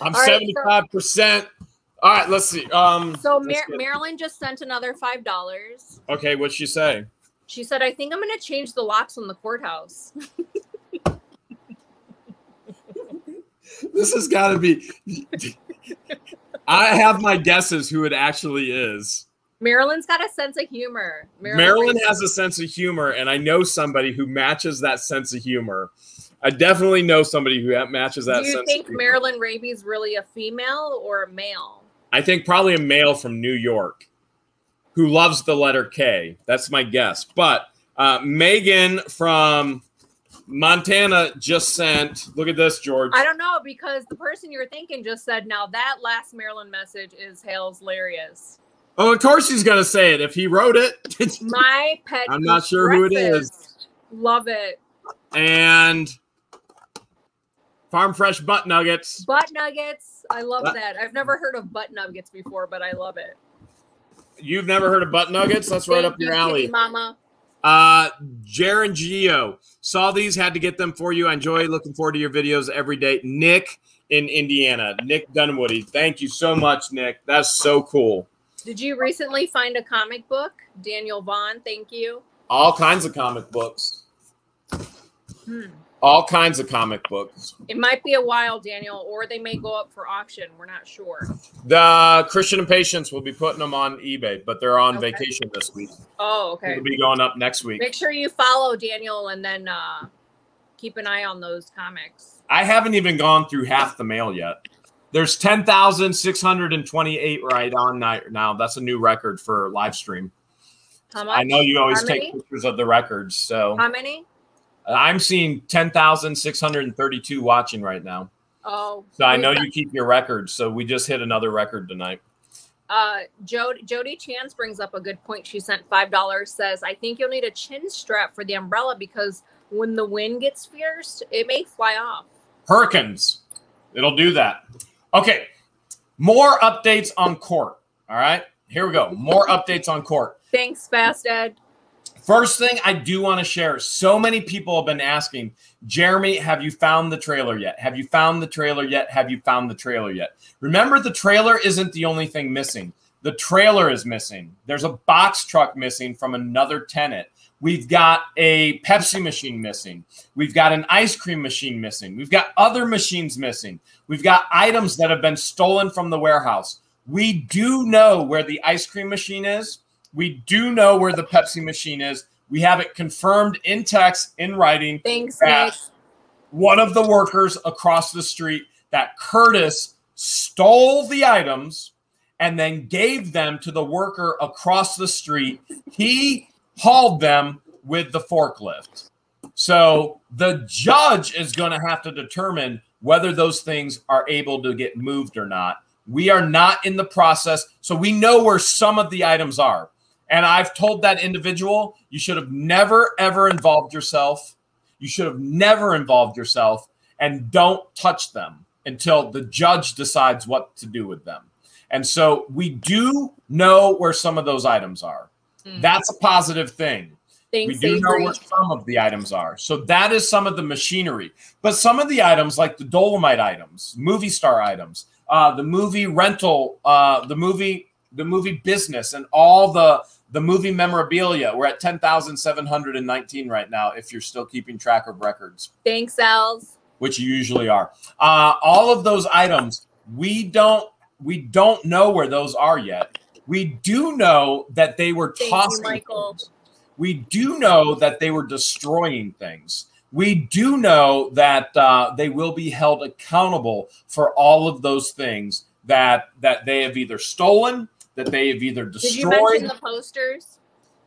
I'm All right, 75%. All right, let's see. So Marilyn just sent another $5. Okay, what'd she say? She said, I think I'm going to change the locks on the courthouse. This has got to be... I have my guesses who it actually is. Marilyn's got a sense of humor. Marilyn has a sense of humor, and I know somebody who matches that sense of humor. I definitely know somebody who matches that sense of humor. Do you think Marilyn Raby's really a female or a male? I think probably a male from New York who loves the letter K. That's my guess. But Megan from Montana just sent, look at this, George. I don't know, because the person you're thinking just said, now that last Marilyn message is Hale's hilarious. Oh, of course he's going to say it. If he wrote it. My pet. I'm not sure who it is. Love it. And Farm Fresh Butt Nuggets. Butt Nuggets. I love that. I've never heard of Butt Nuggets before, but I love it. You've never heard of Butt Nuggets? That's right up your alley. Kitty Mama. Jaren Gio. Saw these, had to get them for you. I enjoy looking forward to your videos every day. Nick in Indiana. Nick Dunwoody. Thank you so much, Nick. That's so cool. Did you recently find a comic book? Daniel Vaughn, thank you. All kinds of comic books. All kinds of comic books. It might be a while, Daniel, or they may go up for auction. We're not sure. The Christian and Patience will be putting them on eBay, but they're on vacation this week. Oh, okay. They'll be going up next week. Make sure you follow Daniel and then keep an eye on those comics. I haven't even gone through half the mail yet. There's 10,628 right on now. That's a new record for live stream. How much? I know you always take pictures of the records. So how many? I'm seeing 10,632 watching right now. Oh. So I know you keep your records. So we just hit another record tonight. Jody Chance brings up a good point. She sent $5, says, I think you'll need a chin strap for the umbrella because when the wind gets fierce, it may fly off. Hurricanes. It'll do that. Okay, more updates on court. All right, here we go. More updates on court. Thanks, Fast Ed. First thing I do want to share. So many people have been asking, Jeremy, have you found the trailer yet? Have you found the trailer yet? Have you found the trailer yet? Remember, the trailer isn't the only thing missing. The trailer is missing. There's a box truck missing from another tenant. We've got a Pepsi machine missing. We've got an ice cream machine missing. We've got other machines missing. We've got items that have been stolen from the warehouse. We do know where the ice cream machine is. We do know where the Pepsi machine is. We have it confirmed in text, in writing. Thanks, that Nick. one of the workers across the street, that Curtis stole the items and then gave them to the worker across the street. He hauled them with the forklift. So the judge is going to have to determine whether those things are able to get moved or not. We are not in the process, so we know where some of the items are. And I've told that individual, you should have never, ever involved yourself. You should have never involved yourself, and don't touch them until the judge decides what to do with them. And so we do know where some of those items are. That's a positive thing. Thanks, we do know where some of the items are. So that is some of the machinery. But some of the items, like the Dolomite items, movie star items, the movie rental, the movie business, and all the movie memorabilia, we're at 10,719 right now, if you're still keeping track of records. Thanks, Els. Which you usually are. All of those items, we don't know where those are yet. We do know that they were tossing things. We do know that they were destroying things. We do know that they will be held accountable for all of those things that they have either stolen, that they have either destroyed. Did you mention the posters?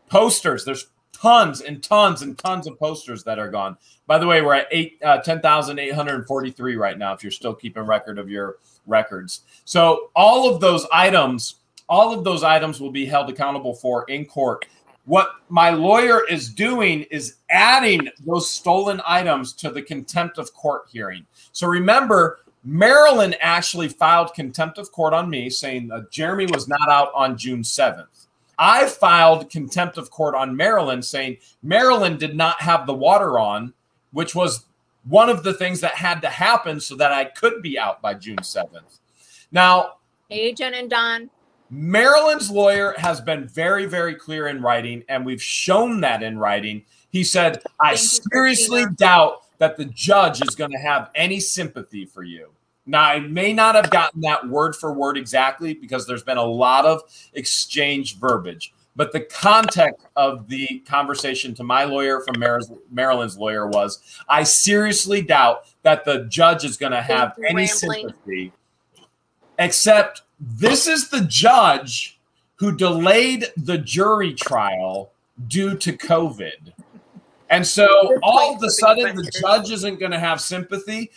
Posters. There's tons and tons and tons of posters that are gone. By the way, we're at 10,843 right now, if you're still keeping record of your records. So all of those items will be held accountable for in court. What my lawyer is doing is adding those stolen items to the contempt of court hearing. So remember, Marilyn actually filed contempt of court on me, saying that Jeremy was not out on June 7th. I filed contempt of court on Marilyn, saying Marilyn did not have the water on, which was one of the things that had to happen so that I could be out by June 7th. Now, hey, Jen and Don. Marilyn's lawyer has been very, very clear in writing, and we've shown that in writing. He said, I seriously doubt that the judge is going to have any sympathy for you. Now, I may not have gotten that word for word exactly because there's been a lot of exchange verbiage. But the context of the conversation to my lawyer from Marilyn's lawyer was, I seriously doubt that the judge is going to have any sympathy, except this is the judge who delayed the jury trial due to COVID. And so all of a sudden, the judge isn't going to have sympathy.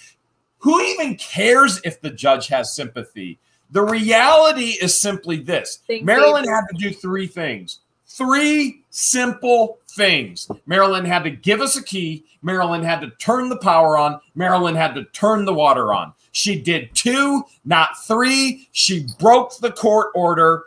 Who even cares if the judge has sympathy? The reality is simply this. Marilyn had to do three things. Three simple things. Marilyn had to give us a key. Marilyn had to turn the power on. Marilyn had to turn the water on. She did two, not three. She broke the court order.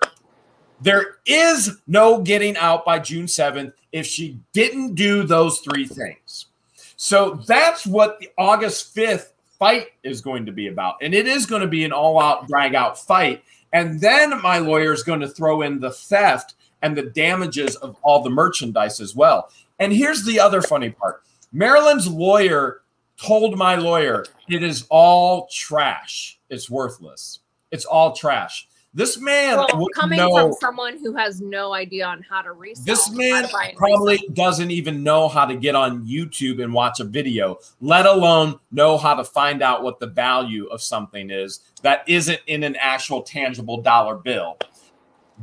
There is no getting out by June 7th if she didn't do those three things. So that's what the August 5th fight is going to be about. And it is going to be an all-out, drag-out fight. And then my lawyer is going to throw in the theft and the damages of all the merchandise as well. And here's the other funny part. Marilyn's lawyer told my lawyer, it is all trash. It's worthless. It's all trash. This man, coming from someone who has no idea on how to resell, this man probably doesn't even know how to get on YouTube and watch a video, let alone know how to find out what the value of something is that isn't in an actual tangible dollar bill.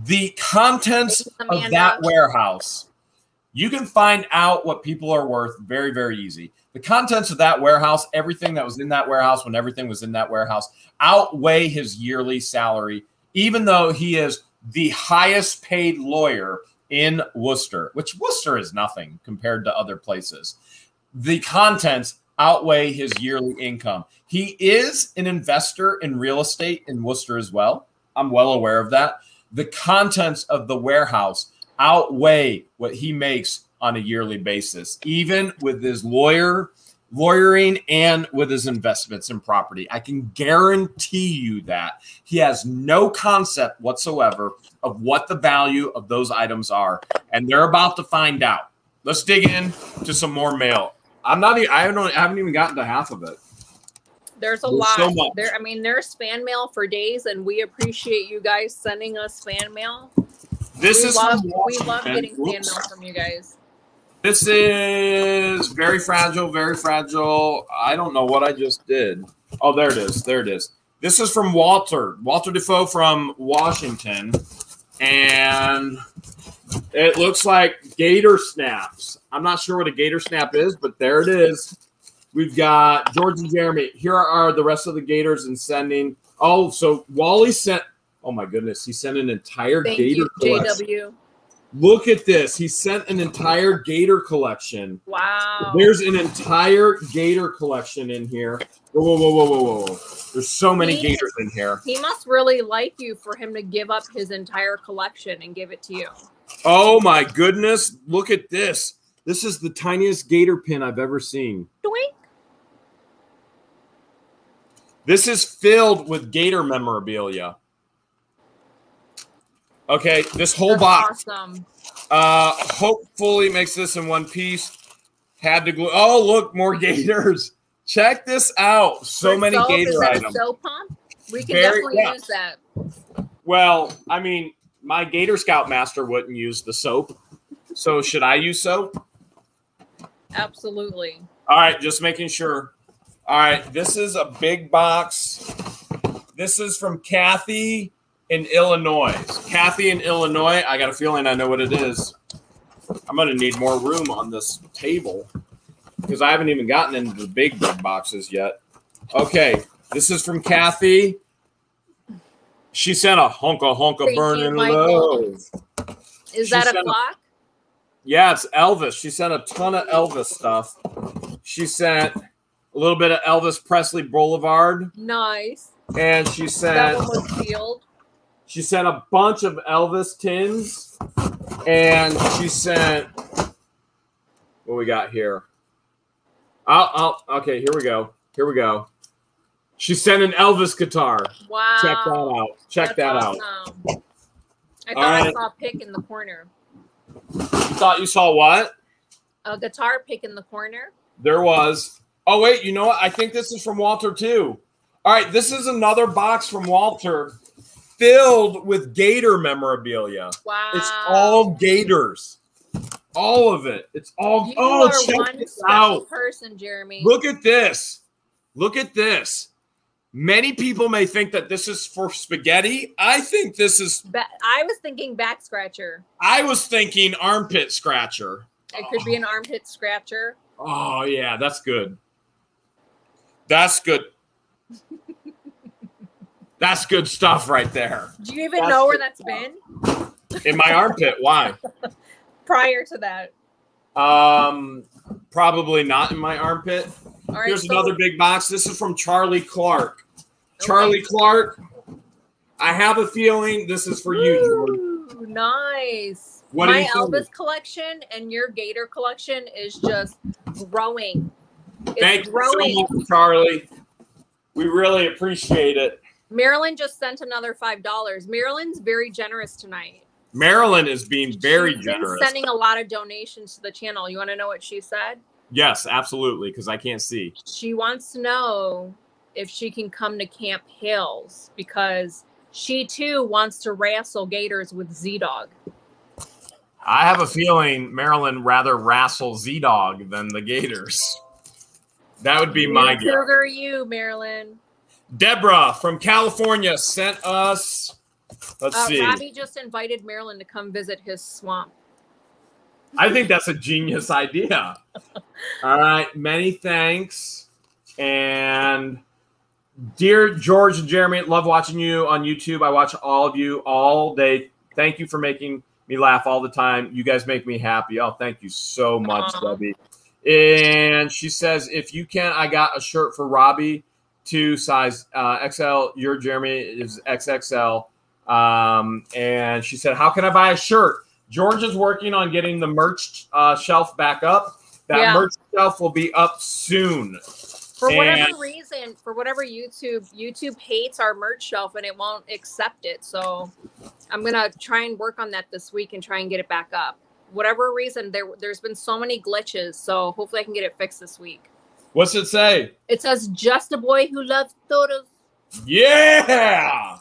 The contents of that warehouse, you can find out what people are worth very, very easy. The contents of that warehouse, everything that was in that warehouse when everything was in that warehouse, outweigh his yearly salary, even though he is the highest paid lawyer in Wooster, which Wooster is nothing compared to other places. The contents outweigh his yearly income. He is an investor in real estate in Wooster as well. I'm well aware of that. The contents of the warehouse outweigh what he makes on a yearly basis, even with his lawyering and with his investments in property. I can guarantee you that he has no concept whatsoever of what the value of those items are, and they're about to find out. Let's dig in to some more mail. I haven't even gotten to half of it. There's a lot. So much. I mean, there's fan mail for days, and we appreciate you guys sending us fan mail. We love getting fan mail from you guys. This is very fragile, very fragile. I don't know what I just did. Oh, there it is. There it is. This is from Walter Defoe from Washington. And it looks like gator snaps. I'm not sure what a gator snap is, but there it is. We've got George and Jeremy. Here are the rest of the gators and sending. Oh, so Wally sent. Oh, my goodness. He sent an entire gator collection. JW. Look at this. He sent an entire gator collection. Wow. There's an entire gator collection in here. Whoa, whoa, whoa, whoa, whoa, whoa. There's so many gators in here. He must really like you for him to give up his entire collection and give it to you. Oh, my goodness. Look at this. This is the tiniest gator pin I've ever seen. Doink. This is filled with gator memorabilia. Okay, this whole box. Awesome. Hopefully makes this in one piece. Had to glue. Oh, look, more gators. Check this out. So many gator items. Soap pump? We can definitely use that. Well, I mean, my Gator Scout master wouldn't use the soap. So should I use soap? Absolutely. All right, just making sure. All right, this is a big box. This is from Kathy in Illinois. Kathy in Illinois. I got a feeling I know what it is. I'm going to need more room on this table because I haven't even gotten into the big boxes yet. Okay, this is from Kathy. She sent a honka burning low. Is that a clock? Yeah, it's Elvis. She sent a ton of Elvis stuff. She sent a little bit of Elvis Presley Boulevard. Nice. And she sent that one was sealed. She sent a bunch of Elvis tins. And she sent what we got here. Okay, here we go. Here we go. She sent an Elvis guitar. Wow. Check that out. Check that out. I thought I saw a pick in the corner. You thought you saw what? A guitar pick in the corner. There was. Oh, wait. You know what? I think this is from Walter, too. All right. This is another box from Walter filled with Gator memorabilia. Wow. It's all Gators. All of it. It's all. You are check one this special out. person, Jeremy. Look at this. Look at this. Many people may think that this is for spaghetti. I think this is. I was thinking back scratcher. I was thinking armpit scratcher. It could be an armpit scratcher. Oh, yeah. That's good. That's good. That's good stuff right there. Do you even know where that's been? In my armpit. Why? Prior to that. Probably not in my armpit. All right, here's another big box. This is from Charlie Clark. Okay. Charlie Clark, I have a feeling this is for you, Jordan. Nice. What my Elvis collection and your Gator collection is just growing. Thank you so much, Charlie. We really appreciate it. Marilyn just sent another $5. Marilyn's very generous tonight. Marilyn is being very generous. She's sending a lot of donations to the channel. You want to know what she said? Yes, absolutely, because I can't see. She wants to know if she can come to Camp Hale's because she too wants to wrestle Gators with Z-Dog. I have a feeling Marilyn rather wrestle Z-Dog than the Gators. That would be my guess. Sugar you, Marilyn. Deborah from California sent us. Let's see. Robbie just invited Marilyn to come visit his swamp. I think that's a genius idea. All right. Many thanks. And dear George and Jeremy, love watching you on YouTube. I watch all of you all day. Thank you for making me laugh all the time. You guys make me happy. Oh, thank you so much, Debbie. And she says, if you can, I got a shirt for Robbie, 2 size XL. Your Jeremy is XXL. And she said, how can I buy a shirt? George is working on getting the merch shelf back up. That merch shelf will be up soon. For whatever reason, for whatever YouTube hates our merch shelf and it won't accept it. So I'm going to try and work on that this week and try and get it back up. Whatever reason, there's been so many glitches. So hopefully I can get it fixed this week. What's it say? It says, just a boy who loves photos. Yeah.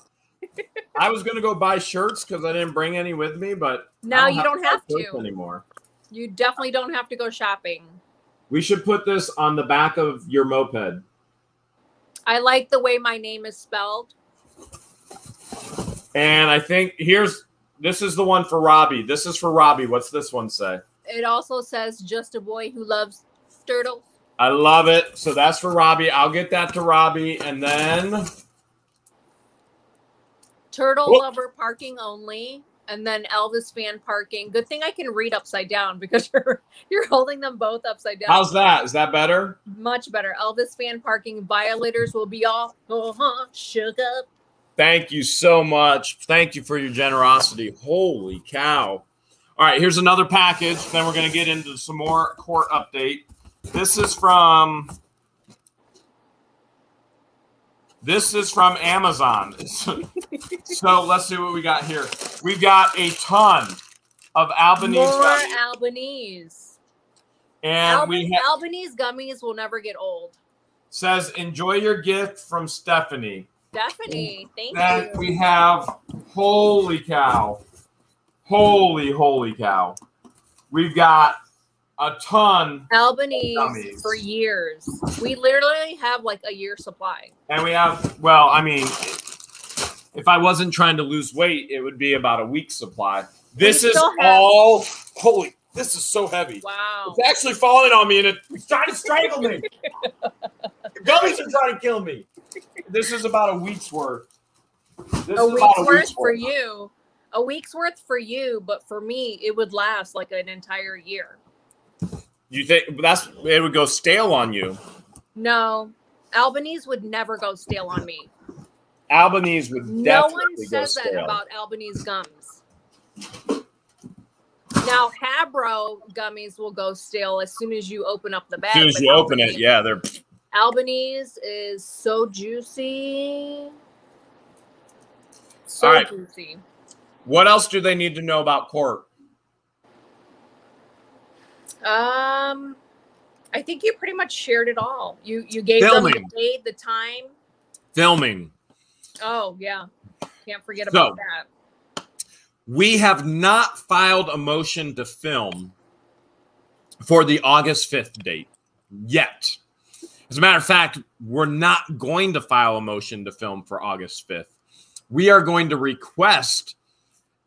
I was going to go buy shirts because I didn't bring any with me, but now you don't have to anymore. You definitely don't have to go shopping. We should put this on the back of your moped. I like the way my name is spelled. And I think this is the one for Robbie. This is for Robbie. What's this one say? It also says, just a boy who loves turtles. I love it. So that's for Robbie. I'll get that to Robbie. And then Turtle lover parking only. And then Elvis fan parking. Good thing I can read upside down because you're holding them both upside down. How's that? Is that better? Much better. Elvis fan parking violators will be all shook up. Thank you so much. Thank you for your generosity. Holy cow. All right, here's another package. Then we're going to get into some more court update. This is from Amazon. So let's see what we got here. We've got a ton of Albanese gummies. More Albanese. And Albanese gummies will never get old. Says, enjoy your gift from Stephanie. Stephanie, thank then you. We have, holy cow. Holy cow. We've got a ton Albanese of gummies. for years. We literally have like a year supply. And we have, well, I mean, if I wasn't trying to lose weight, it would be about a week's supply. This is all, holy, this is so heavy. Wow. It's actually falling on me and it's trying to strangle me. The gummies are trying to kill me. This is about a week's worth. A week's worth for you. A week's worth for you, but for me, it would last like an entire year. You think it would go stale on you? No. Albanese would never go stale on me. Albanese would definitely go stale. No one says that about Albanese gums. Now, Habro gummies will go stale as soon as you open up the bag. As soon as you open it, yeah, they're. Albanese is so juicy. So juicy. What else do they need to know about court? I think you pretty much shared it all. You gave them the date, the time. Filming. Oh, yeah. Can't forget about that. We have not filed a motion to film for the August 5th date yet. As a matter of fact, we're not going to file a motion to film for August 5th. We are going to request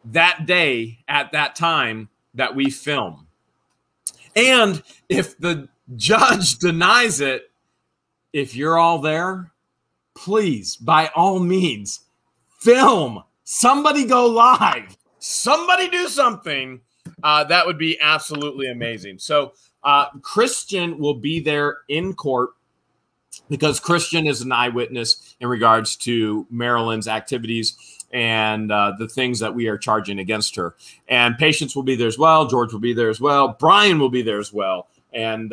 that day at that time that we film. And if the judge denies it, if you're all there, please, by all means, film. Somebody go live. Somebody do something. That would be absolutely amazing. So Christian will be there in court because Christian is an eyewitness in regards to Marilyn's activities and the things that we are charging against her. And Patience will be there as well. George will be there as well. Brian will be there as well. And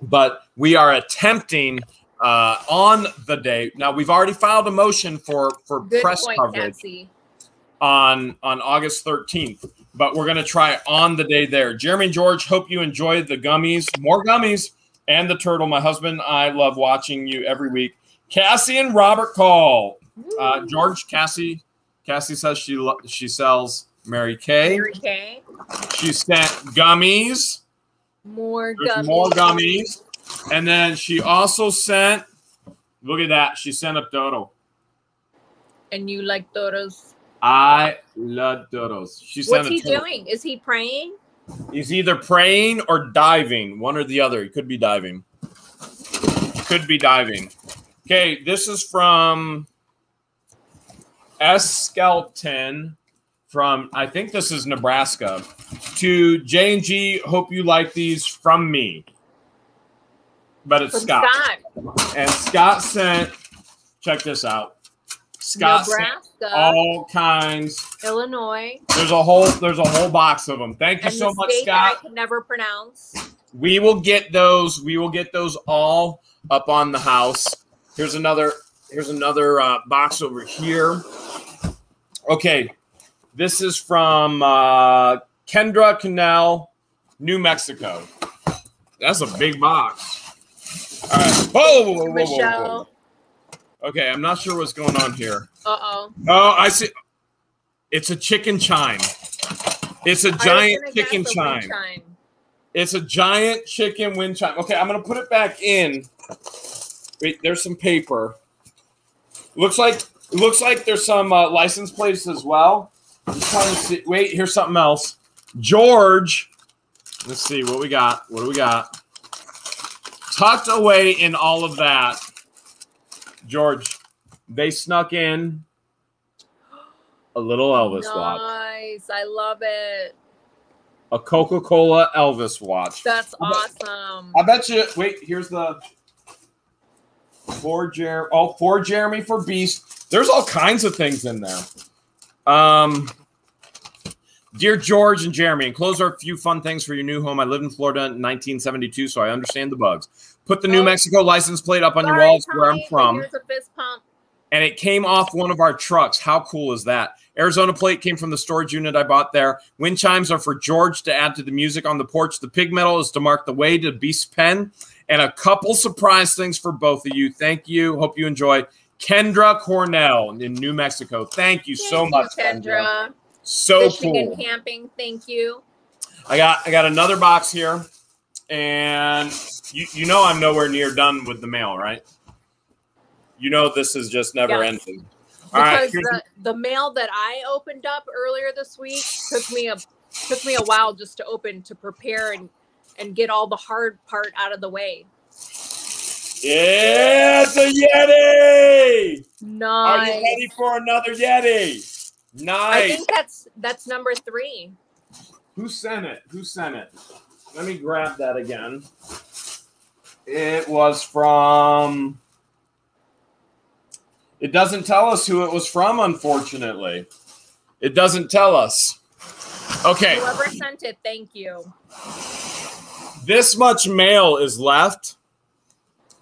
but we are attempting on the day. Now, we've already filed a motion for press coverage on August 13th, but we're going to try on the day there. Jeremy and George, hope you enjoyed the gummies. More gummies and the turtle. My husband and I love watching you every week. Cassie and Robert call. George, Cassie says she sells Mary Kay. Mary Kay. She sent gummies. More gummies. And then she also sent, look at that. She sent a toro. And you like toros? I love toros. What's he doing? Is he praying? He's either praying or diving. One or the other. He could be diving. Okay, this is from S. Skelton from, I think this is Nebraska. To J&G, hope you like these from me. But it's Scott. And Scott sent, check this out. Scott Nebraska, sent all kinds. Illinois. There's a whole box of them. Thank you so much, Scott. I can never pronounce. We will get those. We will get those all up on the house. Here's another box over here. Okay, this is from Kendra Canal, New Mexico. That's a big box. All right. Whoa. Okay, I'm not sure what's going on here. Uh-oh. Oh, I see. It's a chicken chime. It's a giant chicken chime. It's a giant chicken wind chime. Okay, I'm going to put it back in. Wait, there's some paper. Looks like there's some license plates as well. I'm trying to see. Wait, here's something else. George. Let's see what we got. What do we got? Tucked away in all of that. George, they snuck in a little Elvis watch. Nice. I love it. A Coca-Cola Elvis watch. That's awesome. I bet you. Wait, here's the for Jeremy for Beast. There's all kinds of things in there. Dear George and Jeremy, enclosed are a few fun things for your new home. I lived in Florida in 1972, so I understand the bugs. Put the New Mexico license plate up on your walls where I'm from. Here's a fist pump. And it came off one of our trucks. How cool is that? Arizona plate came from the storage unit I bought there. Wind chimes are for George to add to the music on the porch. The pig metal is to mark the way to Beast's pen. And a couple surprise things for both of you. Thank you. Hope you enjoy. Kendra Cornell in New Mexico. Thank you so much, Kendra. So Fishing cool. and camping. Thank you. I got another box here, and you know I'm nowhere near done with the mail, right? You know this is just never ending. All because right, the mail that I opened up earlier this week took me a while just to open, to prepare and get all the hard part out of the way. Yeah, it's a Yeti. Nice. Are you ready for another Yeti? Nice. I think that's number 3. Who sent it? Who sent it? Let me grab that again. It was from... It doesn't tell us who it was from, unfortunately. It doesn't tell us. Okay. Whoever sent it, thank you. This much mail is left.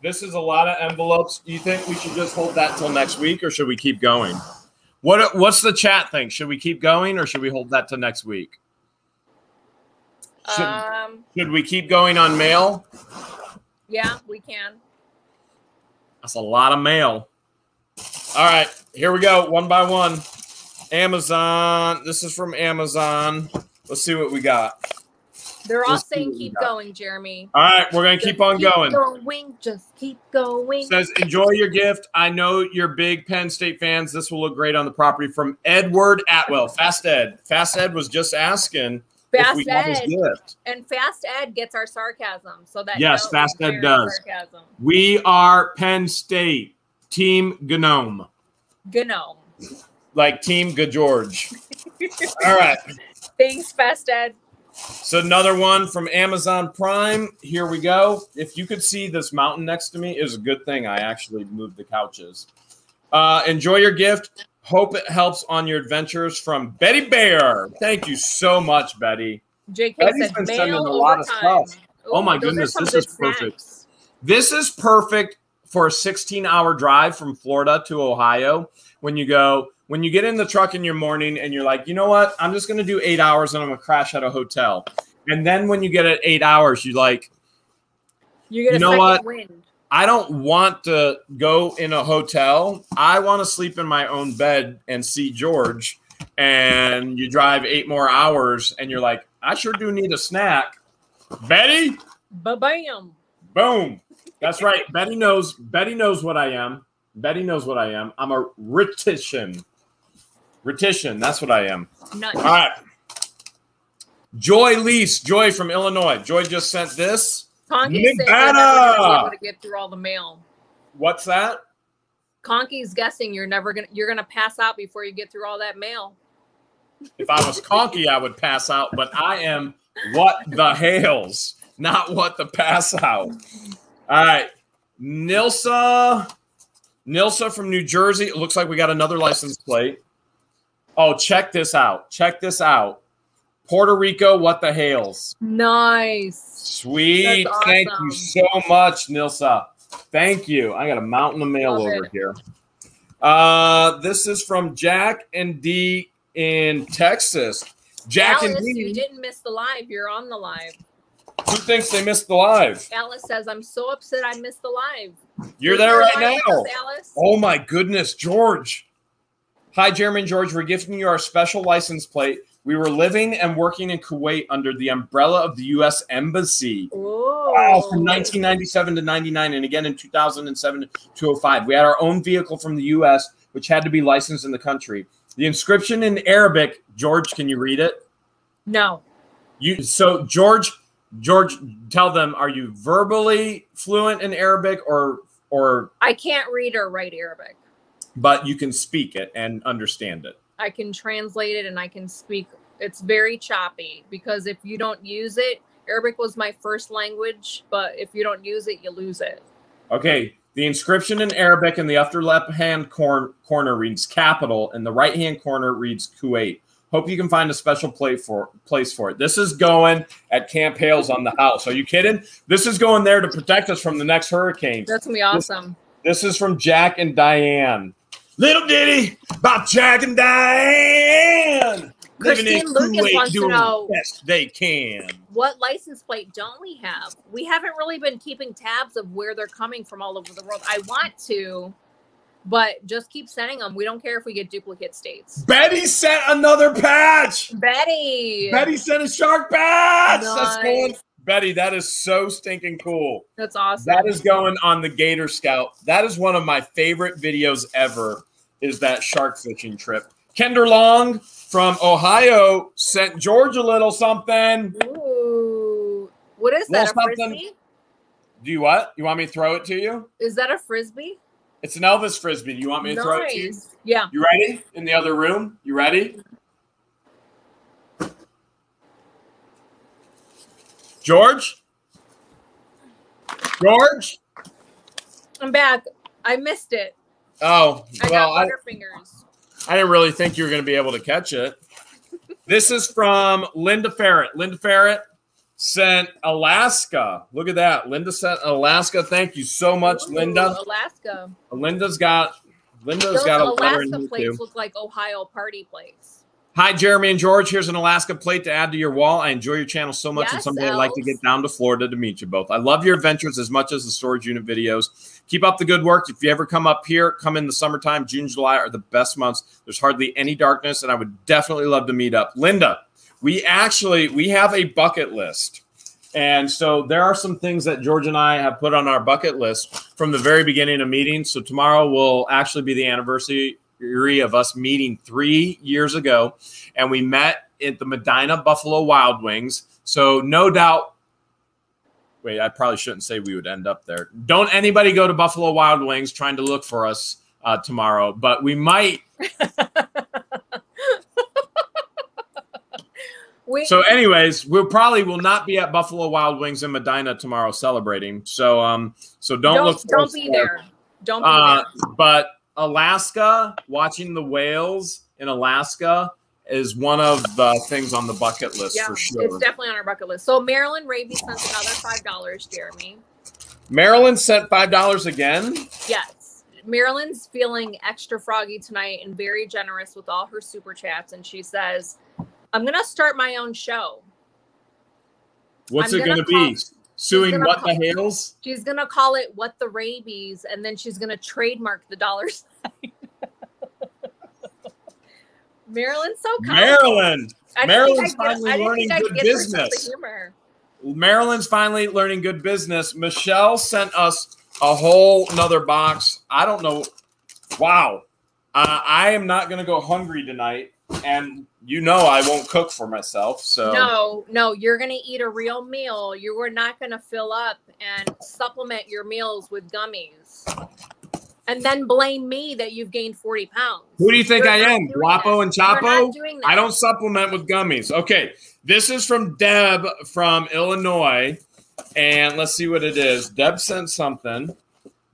This is a lot of envelopes. Do you think we should just hold that till next week, or should we keep going? What's the chat think? Should we keep going, or should we hold that till next week? Should we keep going on mail? Yeah, we can. That's a lot of mail. All right, here we go, one by one. Amazon. This is from Amazon. Let's see what we got. They're all saying keep going, Jeremy. All right, we're going to keep on going. Just keep going. It says, enjoy your gift. I know you're big Penn State fans. This will look great on the property. From Edward Atwell. Fast Ed. Fast Ed was just asking if we got his gift. And Fast Ed gets our sarcasm. So that yes, Fast Ed does. Sarcasm. We are Penn State. Team Gnome. Gnome. Like Team George. All right. Thanks, Fast Ed. So another one from Amazon Prime. Here we go. If you could see this mountain next to me, it was a good thing I actually moved the couches. Enjoy your gift. Hope it helps on your adventures, from Betty Bear. Thank you so much, Betty. JK Betty's said been mail sending a lot of stuff. Ooh, oh my goodness, this is perfect. Snacks. This is perfect for a 16-hour drive from Florida to Ohio. When you get in the truck in your morning and you're like, you know what? I'm just going to do 8 hours and I'm going to crash at a hotel. And then when you get at 8 hours, you know what? Wind. I don't want to go in a hotel. I want to sleep in my own bed and see George. And you drive 8 more hours and you're like, I sure do need a snack. Betty? Ba-bam. Boom. That's right. Betty knows what I am. Betty knows what I am. I'm a retician. That's what I am. Nice. All right. Joy Lease. Joy from Illinois. Joy just sent this. Conky said you're never going to be able to get through all the mail. What's that? Conky's guessing you're gonna pass out before you get through all that mail. If I was Conky, I would pass out, but I am what the Hales, not what the pass out. All right. Nilsa from New Jersey. It looks like we got another license plate. Oh, check this out. Check this out. Puerto Rico, what the Hales. Nice. Sweet. Awesome. Thank you so much, Nilsa. Thank you. I got a mountain of mail over here. This is from Jack and D in Texas. Jack Alice, and D. you didn't miss the live. You're on the live. Who thinks they missed the live? Alice says, I'm so upset I missed the live. You're there right now. Alice? Oh, my goodness. George. Hi, Jeremy and George. We're gifting you our special license plate. We were living and working in Kuwait under the umbrella of the U.S. Embassy. Wow, from 1997 to 99, and again in 2007 to 2005. We had our own vehicle from the U.S., which had to be licensed in the country. The inscription in Arabic, George, can you read it? No. So, George, tell them, are you verbally fluent in Arabic or? I can't read or write Arabic. But you can speak it and understand it. I can translate it and I can speak. It's very choppy because if you don't use it, Arabic was my first language, but if you don't use it, you lose it. Okay. The inscription in Arabic in the upper left-hand corner reads capital, and the right-hand corner reads Kuwait. Hope you can find a special place for it. This is going at Camp Hales on the house. Are you kidding? This is going there to protect us from the next hurricane. That's going to be awesome. This is from Jack and Diane. Little ditty about Jack and Diane. Christine Lucas wants to know the best they can. What license plate don't we have? We haven't really been keeping tabs of where they're coming from all over the world. I want to, But just keep sending them. We don't care if we get duplicate states. Betty sent another patch. Betty sent a shark patch. Nice. That's cool. Betty, that is so stinking cool. That's awesome. That is going on the Gator Scout. That is one of my favorite videos ever, is that shark fishing trip. Kender Long from Ohio sent George a little something. Ooh. What is that, a Frisbee? Do you what? You want me to throw it to you? Is that a Frisbee? It's an Elvis Frisbee. Do you want me to throw it to you? Yeah. You ready? In the other room? You ready? George? George? I'm back. I missed it. Oh, well, I got Butterfingers. I didn't really think you were going to be able to catch it. This is from Linda Ferret. Linda Ferret sent Alaska. Look at that. Linda sent Alaska. Thank you so much, Linda. Alaska. Linda's got a letter in Alaska plates too. look like Ohio party plates. Hi, Jeremy and George. Here's an Alaska plate to add to your wall. I enjoy your channel so much, and someday I'd like to get down to Florida to meet you both. I love your adventures as much as the storage unit videos. Keep up the good work. If you ever come up here, come in the summertime. June, July are the best months. There's hardly any darkness, and I would definitely love to meet up. Linda, we have a bucket list. And so there are some things that George and I have put on our bucket list from the very beginning of meetings. So tomorrow will actually be the anniversary of us meeting 3 years ago, and we met at the Medina Buffalo Wild Wings. So no doubt, wait, I probably shouldn't say we would end up there. Don't anybody go to Buffalo Wild Wings trying to look for us tomorrow, but we might. So anyways, we probably will not be at Buffalo Wild Wings in Medina tomorrow celebrating. So don't be there. Don't be there. But Alaska, watching the whales in Alaska is one of the things on the bucket list for sure. It's definitely on our bucket list. So Marilyn Raby sent another $5, Jeremy. Marilyn sent $5 again? Yes. Marilyn's feeling extra froggy tonight and very generous with all her super chats. And she says, I'm going to start my own show. What's it going to be? Suing What the Hales? She's going to call it What the Rabies, and then she's going to trademark the dollar sign. Marilyn's so kind. Marilyn's finally learning good business. Marilyn's finally learning good business. Michelle sent us a whole nother box. I don't know. Wow. I am not going to go hungry tonight. And you know I won't cook for myself. So no, you're gonna eat a real meal. You are not gonna fill up and supplement your meals with gummies, and then blame me that you've gained 40 pounds. Who do you think I am, Guapo and Chapo? I don't supplement with gummies. Okay, this is from Deb from Illinois, and let's see what it is. Deb sent something.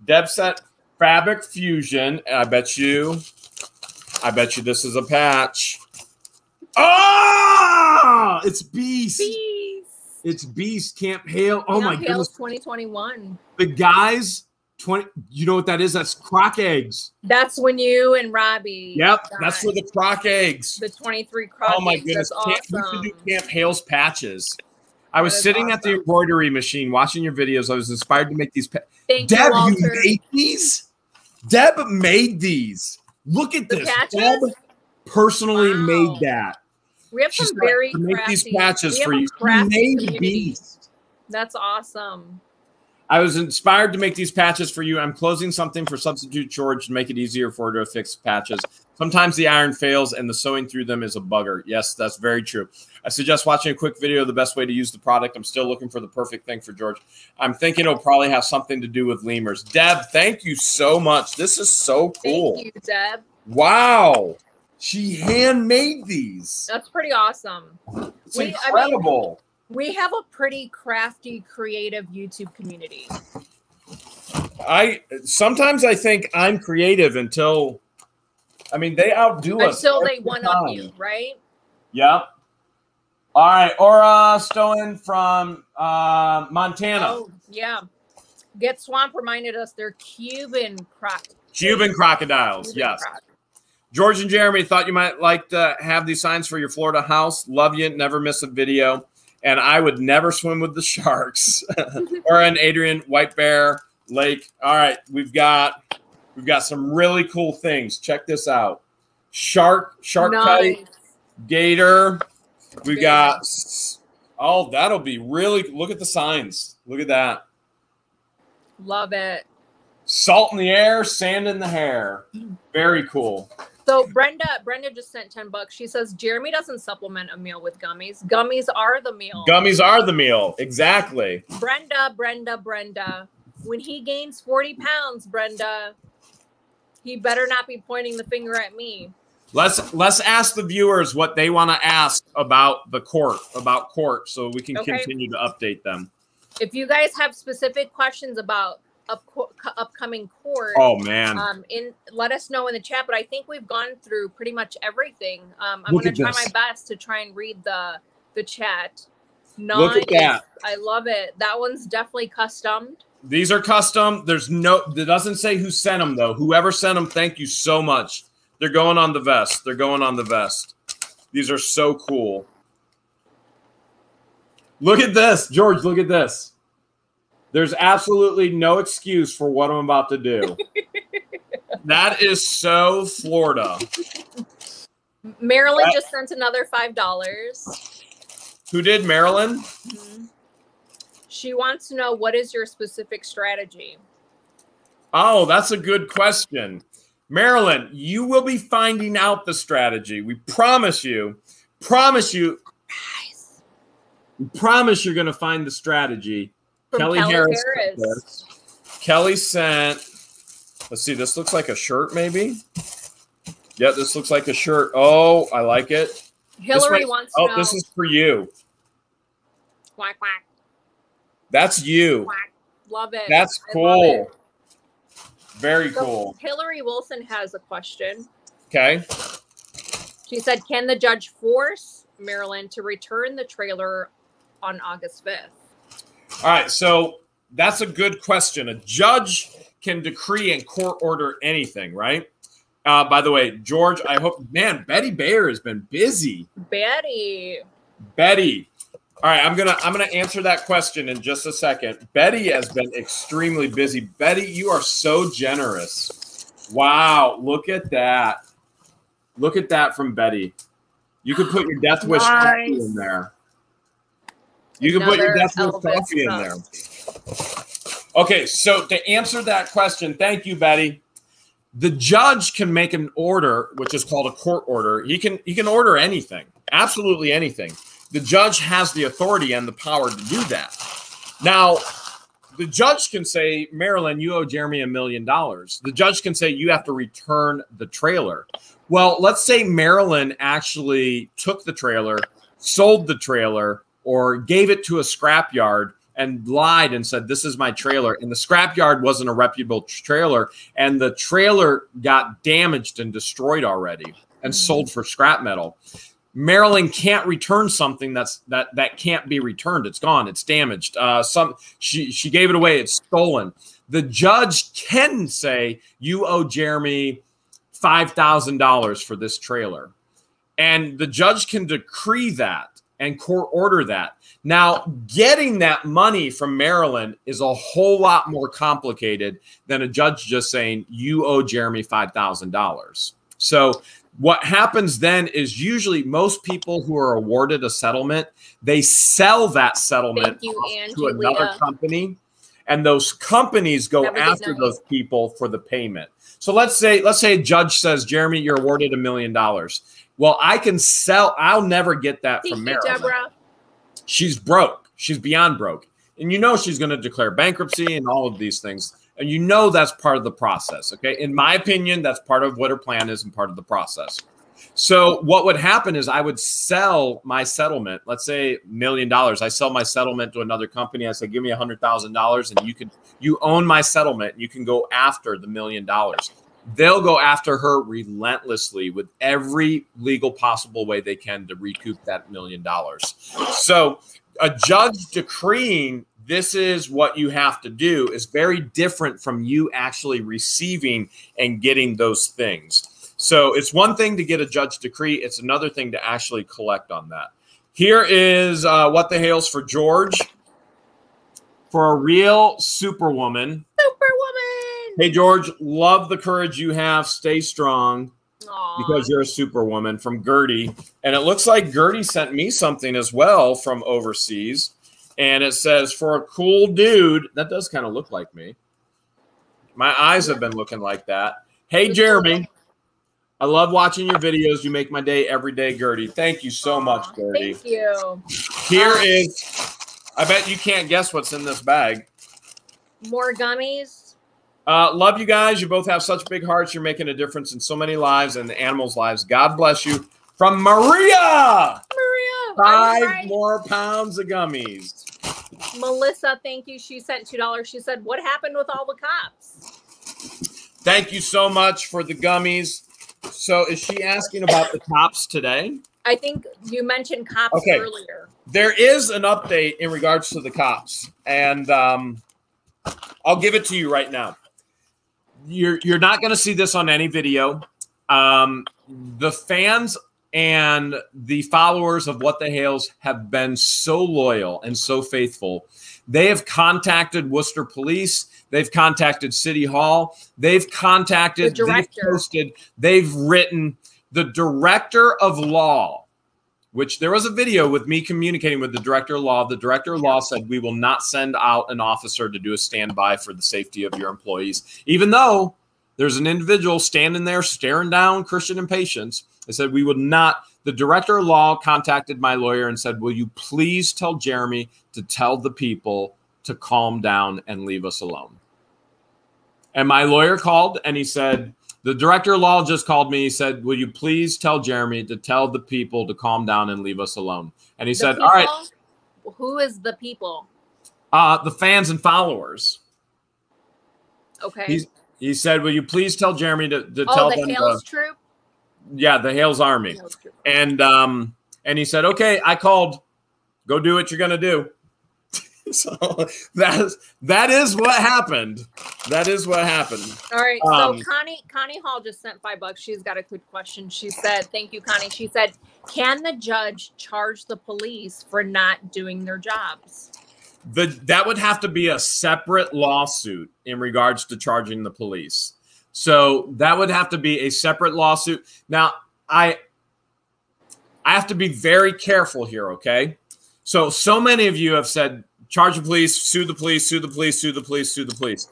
Deb sent Fabric Fusion. I bet you this is a patch. Oh, it's Beast. It's Beast Camp Hale. Oh my goodness. 2021. The guys, you know what that is? That's croc eggs. That's when you and Robbie. Yep, that's for the croc eggs. The 23 croc eggs. Oh my goodness. That's We awesome. should do Camp Hale's patches. I was sitting at the embroidery machine watching your videos. I was inspired to make these patches. Deb, you made these? Deb made these. Look at this. Deb personally made that. We have some very crafty. Make these patches for you. She made Beast. That's awesome. I was inspired to make these patches for you. I'm closing something for Substitute George to make it easier for her to fix patches. Sometimes the iron fails and the sewing through them is a bugger. Yes, that's very true. I suggest watching a quick video of the best way to use the product. I'm still looking for the perfect thing for George. I'm thinking it'll probably have something to do with lemurs. Deb, thank you so much. This is so cool. Thank you, Deb. Wow. She handmade these. That's pretty awesome. It's incredible. We have a pretty crafty, creative YouTube community. Sometimes I think I'm creative until, they outdo us. Until they one-up you, right? Yep. All right, Aura Stoen from Montana. Oh, yeah. Get Swamp reminded us they're Cuban crocodiles. Cuban crocodiles, yes. George and Jeremy, thought you might like to have these signs for your Florida house. Love you, never miss a video. And I would never swim with the sharks. Or an Adrian, White Bear, Lake. All right, we've got We've got some really cool things. Check this out. Shark kite, gator. We got, oh, that'll be really, look at the signs. Look at that. Love it. Salt in the air, sand in the hair. Very cool. So Brenda just sent $10. She says Jeremy doesn't supplement a meal with gummies. Gummies are the meal. Gummies are the meal. Exactly. Brenda. When he gains 40 pounds, Brenda, he better not be pointing the finger at me. Let's ask the viewers what they want to ask about the court, so we can continue to update them. If you guys have specific questions about upcoming court, oh man, let us know in the chat. But I think we've gone through pretty much everything. I'm going to try my best to try and read the chat. Look at that. I love it. That one's definitely customed. These are custom. It doesn't say who sent them though. Whoever sent them, thank you so much. They're going on the vest. These are so cool. Look at this, George. Look at this. There's absolutely no excuse for what I'm about to do. That is so Florida. Marilyn just sent another $5. Who did, Marilyn? Mm-hmm. She wants to know, what is your specific strategy? Oh, that's a good question. Marilyn, you will be finding out the strategy. We promise you. Promise you. We promise you're going to find the strategy. Kelly Harris. Kelly sent, let's see, this looks like a shirt maybe. Yeah, this looks like a shirt. Oh, I like it. Hillary wants to know. Oh, this is for you. Quack, quack. That's you. Quack. Love it. That's cool. Very cool. Hillary Wilson has a question. Okay. She said, can the judge force Marilyn to return the trailer on August 5th? All right, so that's a good question. A judge can decree and court order anything, right? By the way, George, I hope, man, Betty Bayer has been busy. Betty. All right, I'm gonna answer that question in just a second. Betty has been extremely busy. Betty, you are so generous. Wow, look at that. Look at that from Betty. You could put your Death Wish coffee in there. You can put your Death Wish coffee in there. Okay, so to answer that question, thank you, Betty. The judge can make an order, which is called a court order. He can order anything, absolutely anything. The judge has the authority and the power to do that. Now, the judge can say, Marilyn, you owe Jeremy $1 million. The judge can say you have to return the trailer. Well, let's say Marilyn actually took the trailer, sold the trailer, or gave it to a scrapyard and lied and said, this is my trailer. And the scrapyard wasn't a reputable trailer. And the trailer got damaged and destroyed already and sold for scrap metal. Marilyn can't return something that can't be returned. It's gone. It's damaged. She gave it away. It's stolen. The judge can say, you owe Jeremy $5,000 for this trailer. And the judge can decree that and court order that. Now, getting that money from Marilyn is a whole lot more complicated than a judge just saying, you owe Jeremy $5,000. So what happens then is usually most people who are awarded a settlement, they sell that settlement to another company, and those companies go after those people for the payment. So let's say a judge says, Jeremy, you're awarded $1 million. Well, I'll never get that from Marilyn. Deborah. She's broke. She's beyond broke. And you know she's going to declare bankruptcy and all of these things. And you know that's part of the process, okay? In my opinion, that's part of what her plan is and part of the process. So what would happen is I would sell my settlement. Let's say $1 million. I sell my settlement to another company. I say, give me $100,000 and you own my settlement. You can go after the $1 million. They'll go after her relentlessly with every legal possible way they can to recoup that $1 million. So a judge decreeing this is what you have to do is very different from you actually receiving and getting those things. So it's one thing to get a judge decree. It's another thing to actually collect on that. Here is what the Hales for George. For a real superwoman. Hey, George, love the courage you have. Stay strong. Aww. Because you're a superwoman, from Gertie. And it looks like Gertie sent me something as well from overseas. And it says, for a cool dude. That does kind of look like me. My eyes have been looking like that. Hey, Jeremy. I love watching your videos. You make my day every day, Gertie. Thank you so much, Gertie. Thank you. Here is, I bet you can't guess what's in this bag. More gummies. Love you guys. You both have such big hearts. You're making a difference in so many lives and the animals' lives. God bless you. From Maria. Maria. 5 more pounds of gummies. Melissa, thank you. She sent $2. She said, what happened with all the cops? Thank you so much for the gummies. So is she asking about the cops today? I think you mentioned cops earlier. There is an update in regards to the cops. And I'll give it to you right now. You're not going to see this on any video. The fans and the followers of What the Hales have been so loyal and so faithful. They have contacted Wooster Police. They've contacted City Hall. They've contacted, they've posted, they've written the director of law, which there was a video with me communicating with the director of law. The director of law said, we will not send out an officer to do a standby for the safety of your employees, even though there's an individual standing there staring down Christian and Patience. They said, we would not. The director of law contacted my lawyer and said, will you please tell Jeremy to tell the people to calm down and leave us alone? And my lawyer called and he said, the director of law just called me. He said, will you please tell Jeremy to tell the people to calm down and leave us alone? And he said, all right. Who is the people? The fans and followers. Okay. He said, will you please tell Jeremy to tell them. The Hales troop? Yeah, the Hales Army. And he said, okay, I called. Go do what you're going to do. So that is what happened. That is what happened. All right. So Connie Hall just sent $5. She's got a quick question. She said, thank you, Connie. She said, can the judge charge the police for not doing their jobs? That would have to be a separate lawsuit in regards to charging the police. So that would have to be a separate lawsuit. Now, I have to be very careful here, okay? So many of you have said, charge the police, sue the police, sue the police, sue the police, sue the police.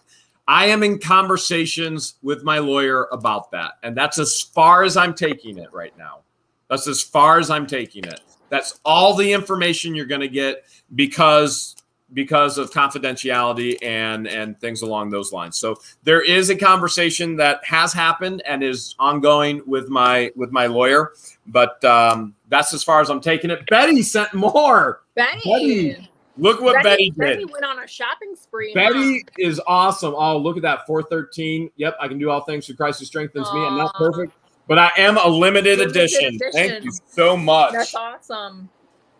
I am in conversations with my lawyer about that. And that's as far as I'm taking it right now. That's as far as I'm taking it. That's all the information you're going to get because of confidentiality and things along those lines. So there is a conversation that has happened and is ongoing with my lawyer, but that's as far as I'm taking it. Betty sent more. Betty. Look what Betty did. Betty went on a shopping spree. Betty is awesome. Oh, look at that. 413. Yep, I can do all things through Christ who strengthens me. I'm not perfect, but I am a limited edition. Thank you so much. That's awesome.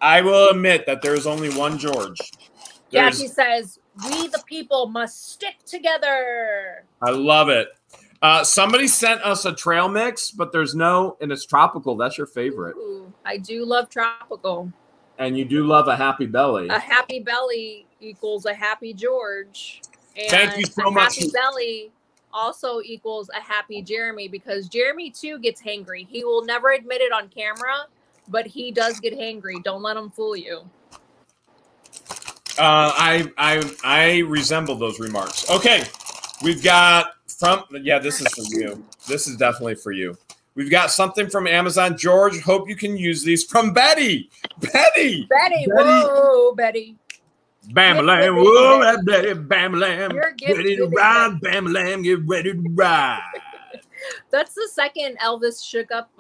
I will admit that there's only one George. Jackie says, we the people must stick together. I love it. Somebody sent us a trail mix, but there's no, and it's tropical. That's your favorite. Ooh, I do love tropical. And you do love a happy belly. A happy belly equals a happy George. And thank you so much. A happy belly also equals a happy Jeremy, because Jeremy too gets hangry. He will never admit it on camera, but he does get hangry. Don't let him fool you. I resemble those remarks. Okay, we've got this is for you. This is definitely for you. We've got something from Amazon. George, hope you can use these. From Betty. Betty. Whoa, Betty. Bam-a-lam, whoa, that Betty, bam-a-lam. Get ready to ride, bam-a-lam, get ready to ride. That's the second Elvis Shook Up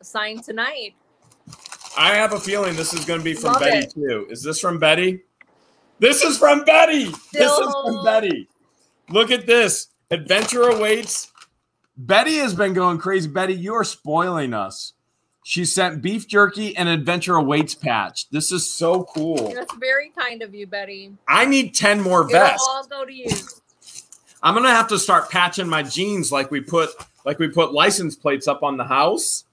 sign tonight. I have a feeling this is going to be from Betty, too. Is this from Betty? This is from Betty. This is from Betty. Look at this. Adventure awaits. Betty has been going crazy. Betty, you are spoiling us. She sent beef jerky and adventure awaits patch. This is so cool. That's very kind of you, Betty. I need 10 more vests. It'll all go to you. I'm going to have to start patching my jeans like we put license plates up on the house.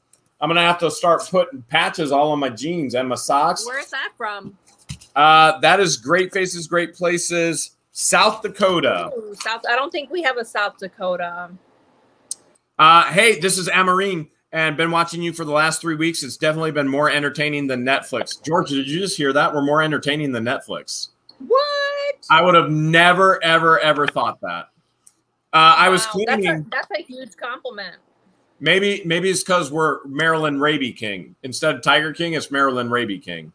I'm going to have to start putting patches all on my jeans and my socks. Where's that from? That is Great Faces, Great Places. South Dakota. Ooh, I don't think we have a South Dakota. Hey, this is Amarine, and been watching you for the last 3 weeks. It's definitely been more entertaining than Netflix. Georgia, did you just hear that? We're more entertaining than Netflix. What? I would have never, ever, ever thought that. I was cleaning. That's a huge compliment. Maybe it's because we're Marilyn Raby King. Instead of Tiger King, it's Marilyn Raby King.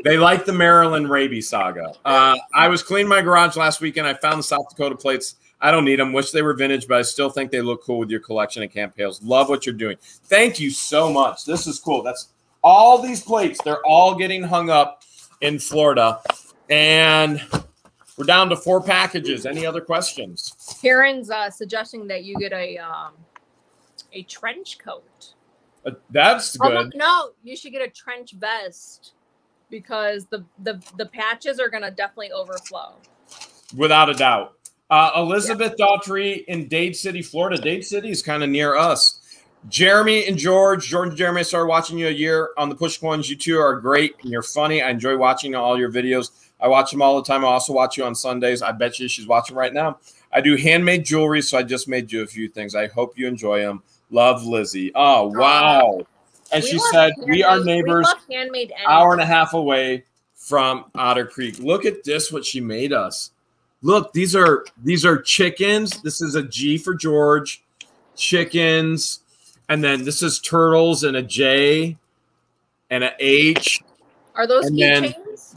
They like the Marilyn Raby saga. I was cleaning my garage last weekend. I found the South Dakota plates. I don't need them. Wish they were vintage, but I still think they look cool with your collection of Camp Hales. Love what you're doing. Thank you so much. This is cool. That's all these plates. They're all getting hung up in Florida. And we're down to 4 packages. Any other questions? Karen's suggesting that you get a trench coat. That's good. No, you should get a trench vest because the patches are going to definitely overflow. Without a doubt. Elizabeth Daughtry in Dade City, Florida. Dade City is kind of near us. Jeremy and George and Jeremy, I started watching you a year on the Push Ones. You two are great and you're funny. I enjoy watching all your videos. I watch them all the time. I also watch you on Sundays. I bet you she's watching right now. I do handmade jewelry, so I just made you a few things. I hope you enjoy them. Love, Lizzie. Oh, wow. And she said, we are neighbors, hour and a half away from Otter Creek. Look at this, what she made us. Look, these are chickens. This is a G for George. Chickens. And then this is turtles and a J and an H. Are those keychains?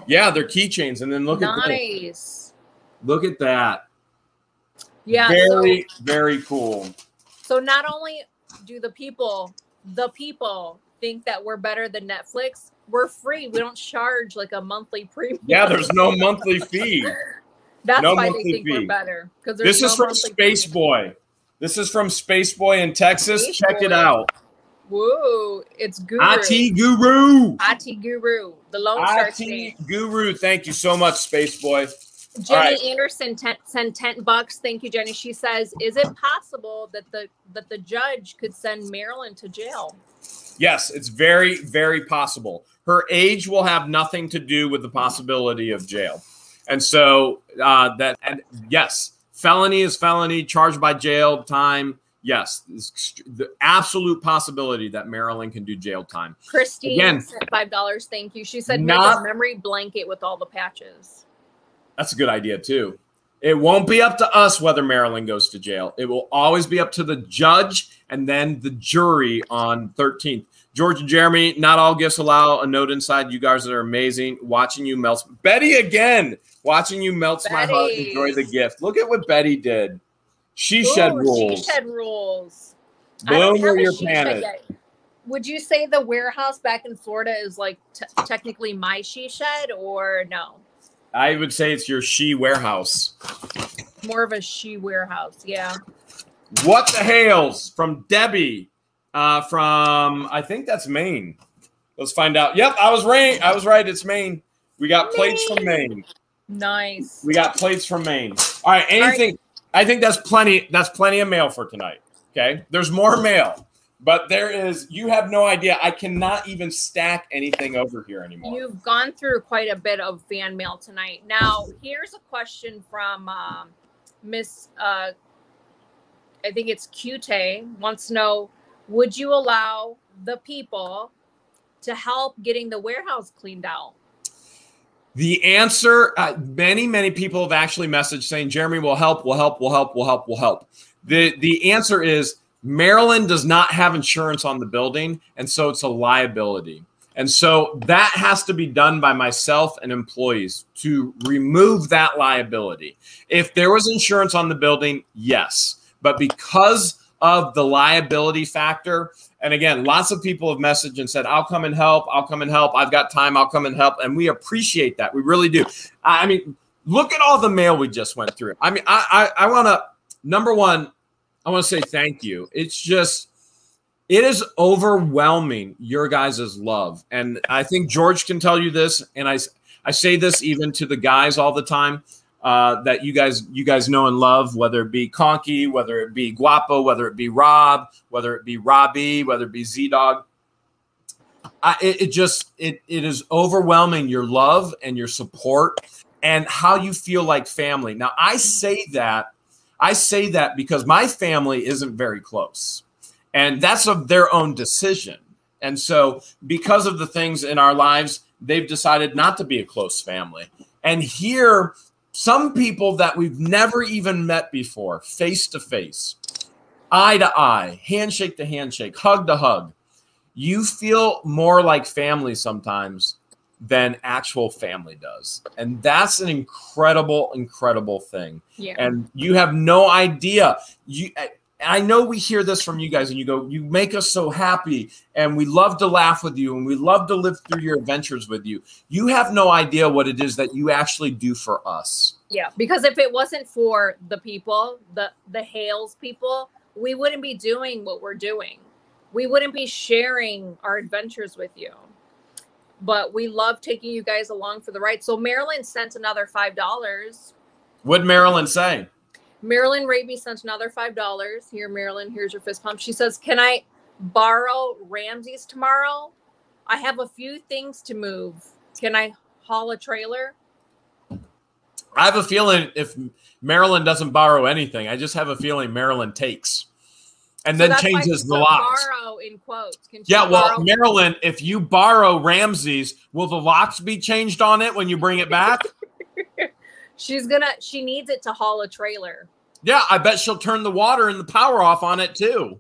Yeah, they're keychains. And then look at this. Look at that. Yeah. Very, very cool. So not only do the people think that we're better than Netflix, we're free. We don't charge like a monthly premium. Yeah, there's no monthly fee. That's why they think we're better. Because this is from Space Boy. This is from Space Boy in Texas. Check it out. Whoa, it's Guru. IT Guru. IT Guru. The Lone Star State. Guru. Thank you so much, Space Boy. Jenny Anderson sent $10. Thank you, Jenny. She says, "Is it possible that the judge could send Marilyn to jail?" Yes, it's very, very possible. Her age will have nothing to do with the possibility of jail, and so yes, felony is felony, charged by jail time. Yes, the absolute possibility that Marilyn can do jail time. Christine sent $5. Thank you. She said, "Make a memory blanket with all the patches." That's a good idea, too. It won't be up to us whether Marilyn goes to jail. It will always be up to the judge and then the jury on 13th. George and Jeremy, not all gifts allow a note inside. You guys are amazing. Watching you melts. Betty again. Watching you melts my heart. Enjoy the gift. Look at what Betty did. She shed rules. She shed rules. Boom or your panic. Would you say the warehouse back in Florida is like technically my she shed or no? I would say it's your she warehouse. More of a she warehouse, yeah. What the Hales from Debbie from I think that's Maine. Let's find out. Yep, I was right. It's Maine. We got plates from Maine. Nice. We got plates from Maine. All right, anything. All right. I think that's plenty. That's plenty of mail for tonight. Okay, there's more mail. But there is, you have no idea. I cannot even stack anything over here anymore. You've gone through quite a bit of fan mail tonight. Now, here's a question from Miss, I think it's Cute, wants to know, would you allow the people to help getting the warehouse cleaned out? The answer, many people have actually messaged saying, Jeremy, will help. The answer is, Maryland does not have insurance on the building, and so it's a liability. And so that has to be done by myself and employees to remove that liability. If there was insurance on the building, yes. But because of the liability factor, and again, lots of people have messaged and said, I'll come and help. I've got time. I'll come and help. And we appreciate that. We really do. I mean, look at all the mail we just went through. I mean, I want to, number one, I want to say thank you. It's just, it is overwhelming, your guys' love. And I think George can tell you this, and I say this even to the guys all the time, that you guys know and love, whether it be Conky, whether it be Guapo, whether it be Rob, whether it be Robbie, whether it be Z-Dog. It is overwhelming, your love and your support. and how you feel like family. Now, I say that because my family isn't very close, and that's of their own decision. And so because of the things in our lives, they've decided not to be a close family. And here, some people that we've never even met before, face to face, eye to eye, handshake to handshake, hug to hug, you feel more like family sometimes than actual family does. And that's an incredible, incredible thing. Yeah. And you have no idea. I know we hear this from you guys and you go, you make us so happy and we love to laugh with you and we love to live through your adventures with you. You have no idea what it is that you actually do for us. Yeah, because if it wasn't for the people, the Hales people, we wouldn't be doing what we're doing. We wouldn't be sharing our adventures with you. But we love taking you guys along for the ride. So Marilyn sent another $5. What'd Marilyn say? Marilyn Raby sent another $5. Here, Marilyn, here's your fist pump. She says, can I borrow Ramsey's tomorrow? I have a few things to move. Can I haul a trailer? I have a feeling if Marilyn doesn't borrow anything, I just have a feeling Marilyn takes. And so then changes the locks. Borrow in quotes. Can she well, Marilyn, if you borrow Ramsey's, will the locks be changed on it when you bring it back? She needs it to haul a trailer. Yeah, I bet she'll turn the water and the power off on it too.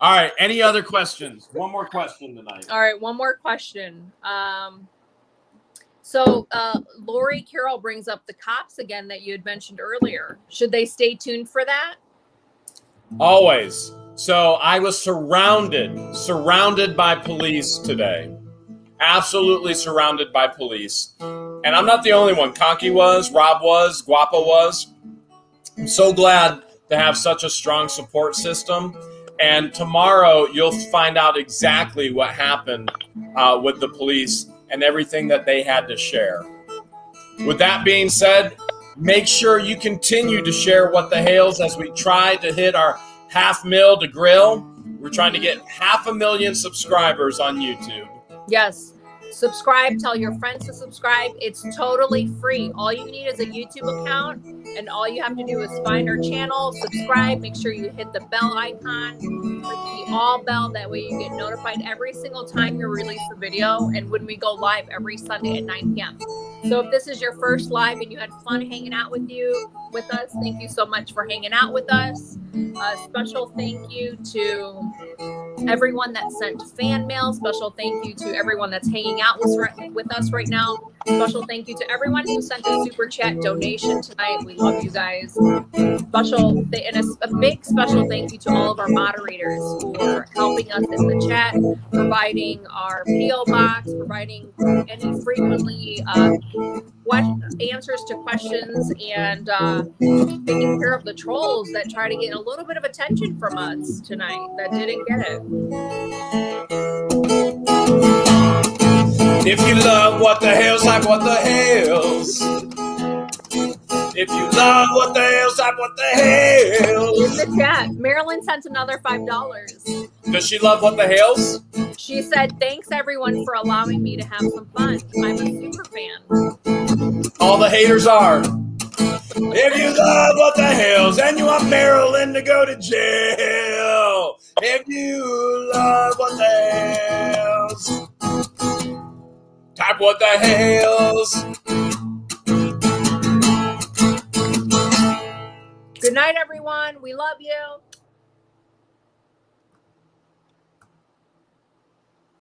All right, any other questions? One more question tonight. All right, one more question. So Lori Carroll brings up the cops again that you had mentioned earlier. Should they stay tuned for that? Always. So I was surrounded by police today. Absolutely surrounded by police. And I'm not the only one. Conky was, Rob was, Guapo was. I'm so glad to have such a strong support system. And tomorrow you'll find out exactly what happened with the police and everything that they had to share. With that being said, make sure you continue to share What the Hales as we try to hit our 500,000 to grill. We're trying to get 500,000 subscribers on YouTube. Yes. Subscribe. Tell your friends to subscribe. It's totally free. All you need is a YouTube account, and all you have to do is find our channel, subscribe, make sure you hit the bell icon, click the all bell. That way you get notified every single time you release a video and when we go live every Sunday at 9 p.m. So if this is your first live and you had fun hanging out with us, thank you so much for hanging out with us. A special thank you to everyone that sent fan mail. Special thank you to everyone that's hanging out with us right now. Special thank you to everyone who sent a super chat donation tonight. We love you guys. A big special thank you to all of our moderators for helping us in the chat, providing our PO box, providing any frequently answers to questions, and taking care of the trolls that try to get a little bit of attention from us tonight that didn't get it. If you love What the Hales, type What the Hales. If you love What the Hales, type What the Hales. In the chat, Marilyn sent another $5. Does she love What the Hales? She said, thanks everyone for allowing me to have some fun. I'm a super fan. All the haters are. If you love What the Hales and you want Marilyn to go to jail. If you love What the Hales, type What the Hales. Good night, everyone. We love you.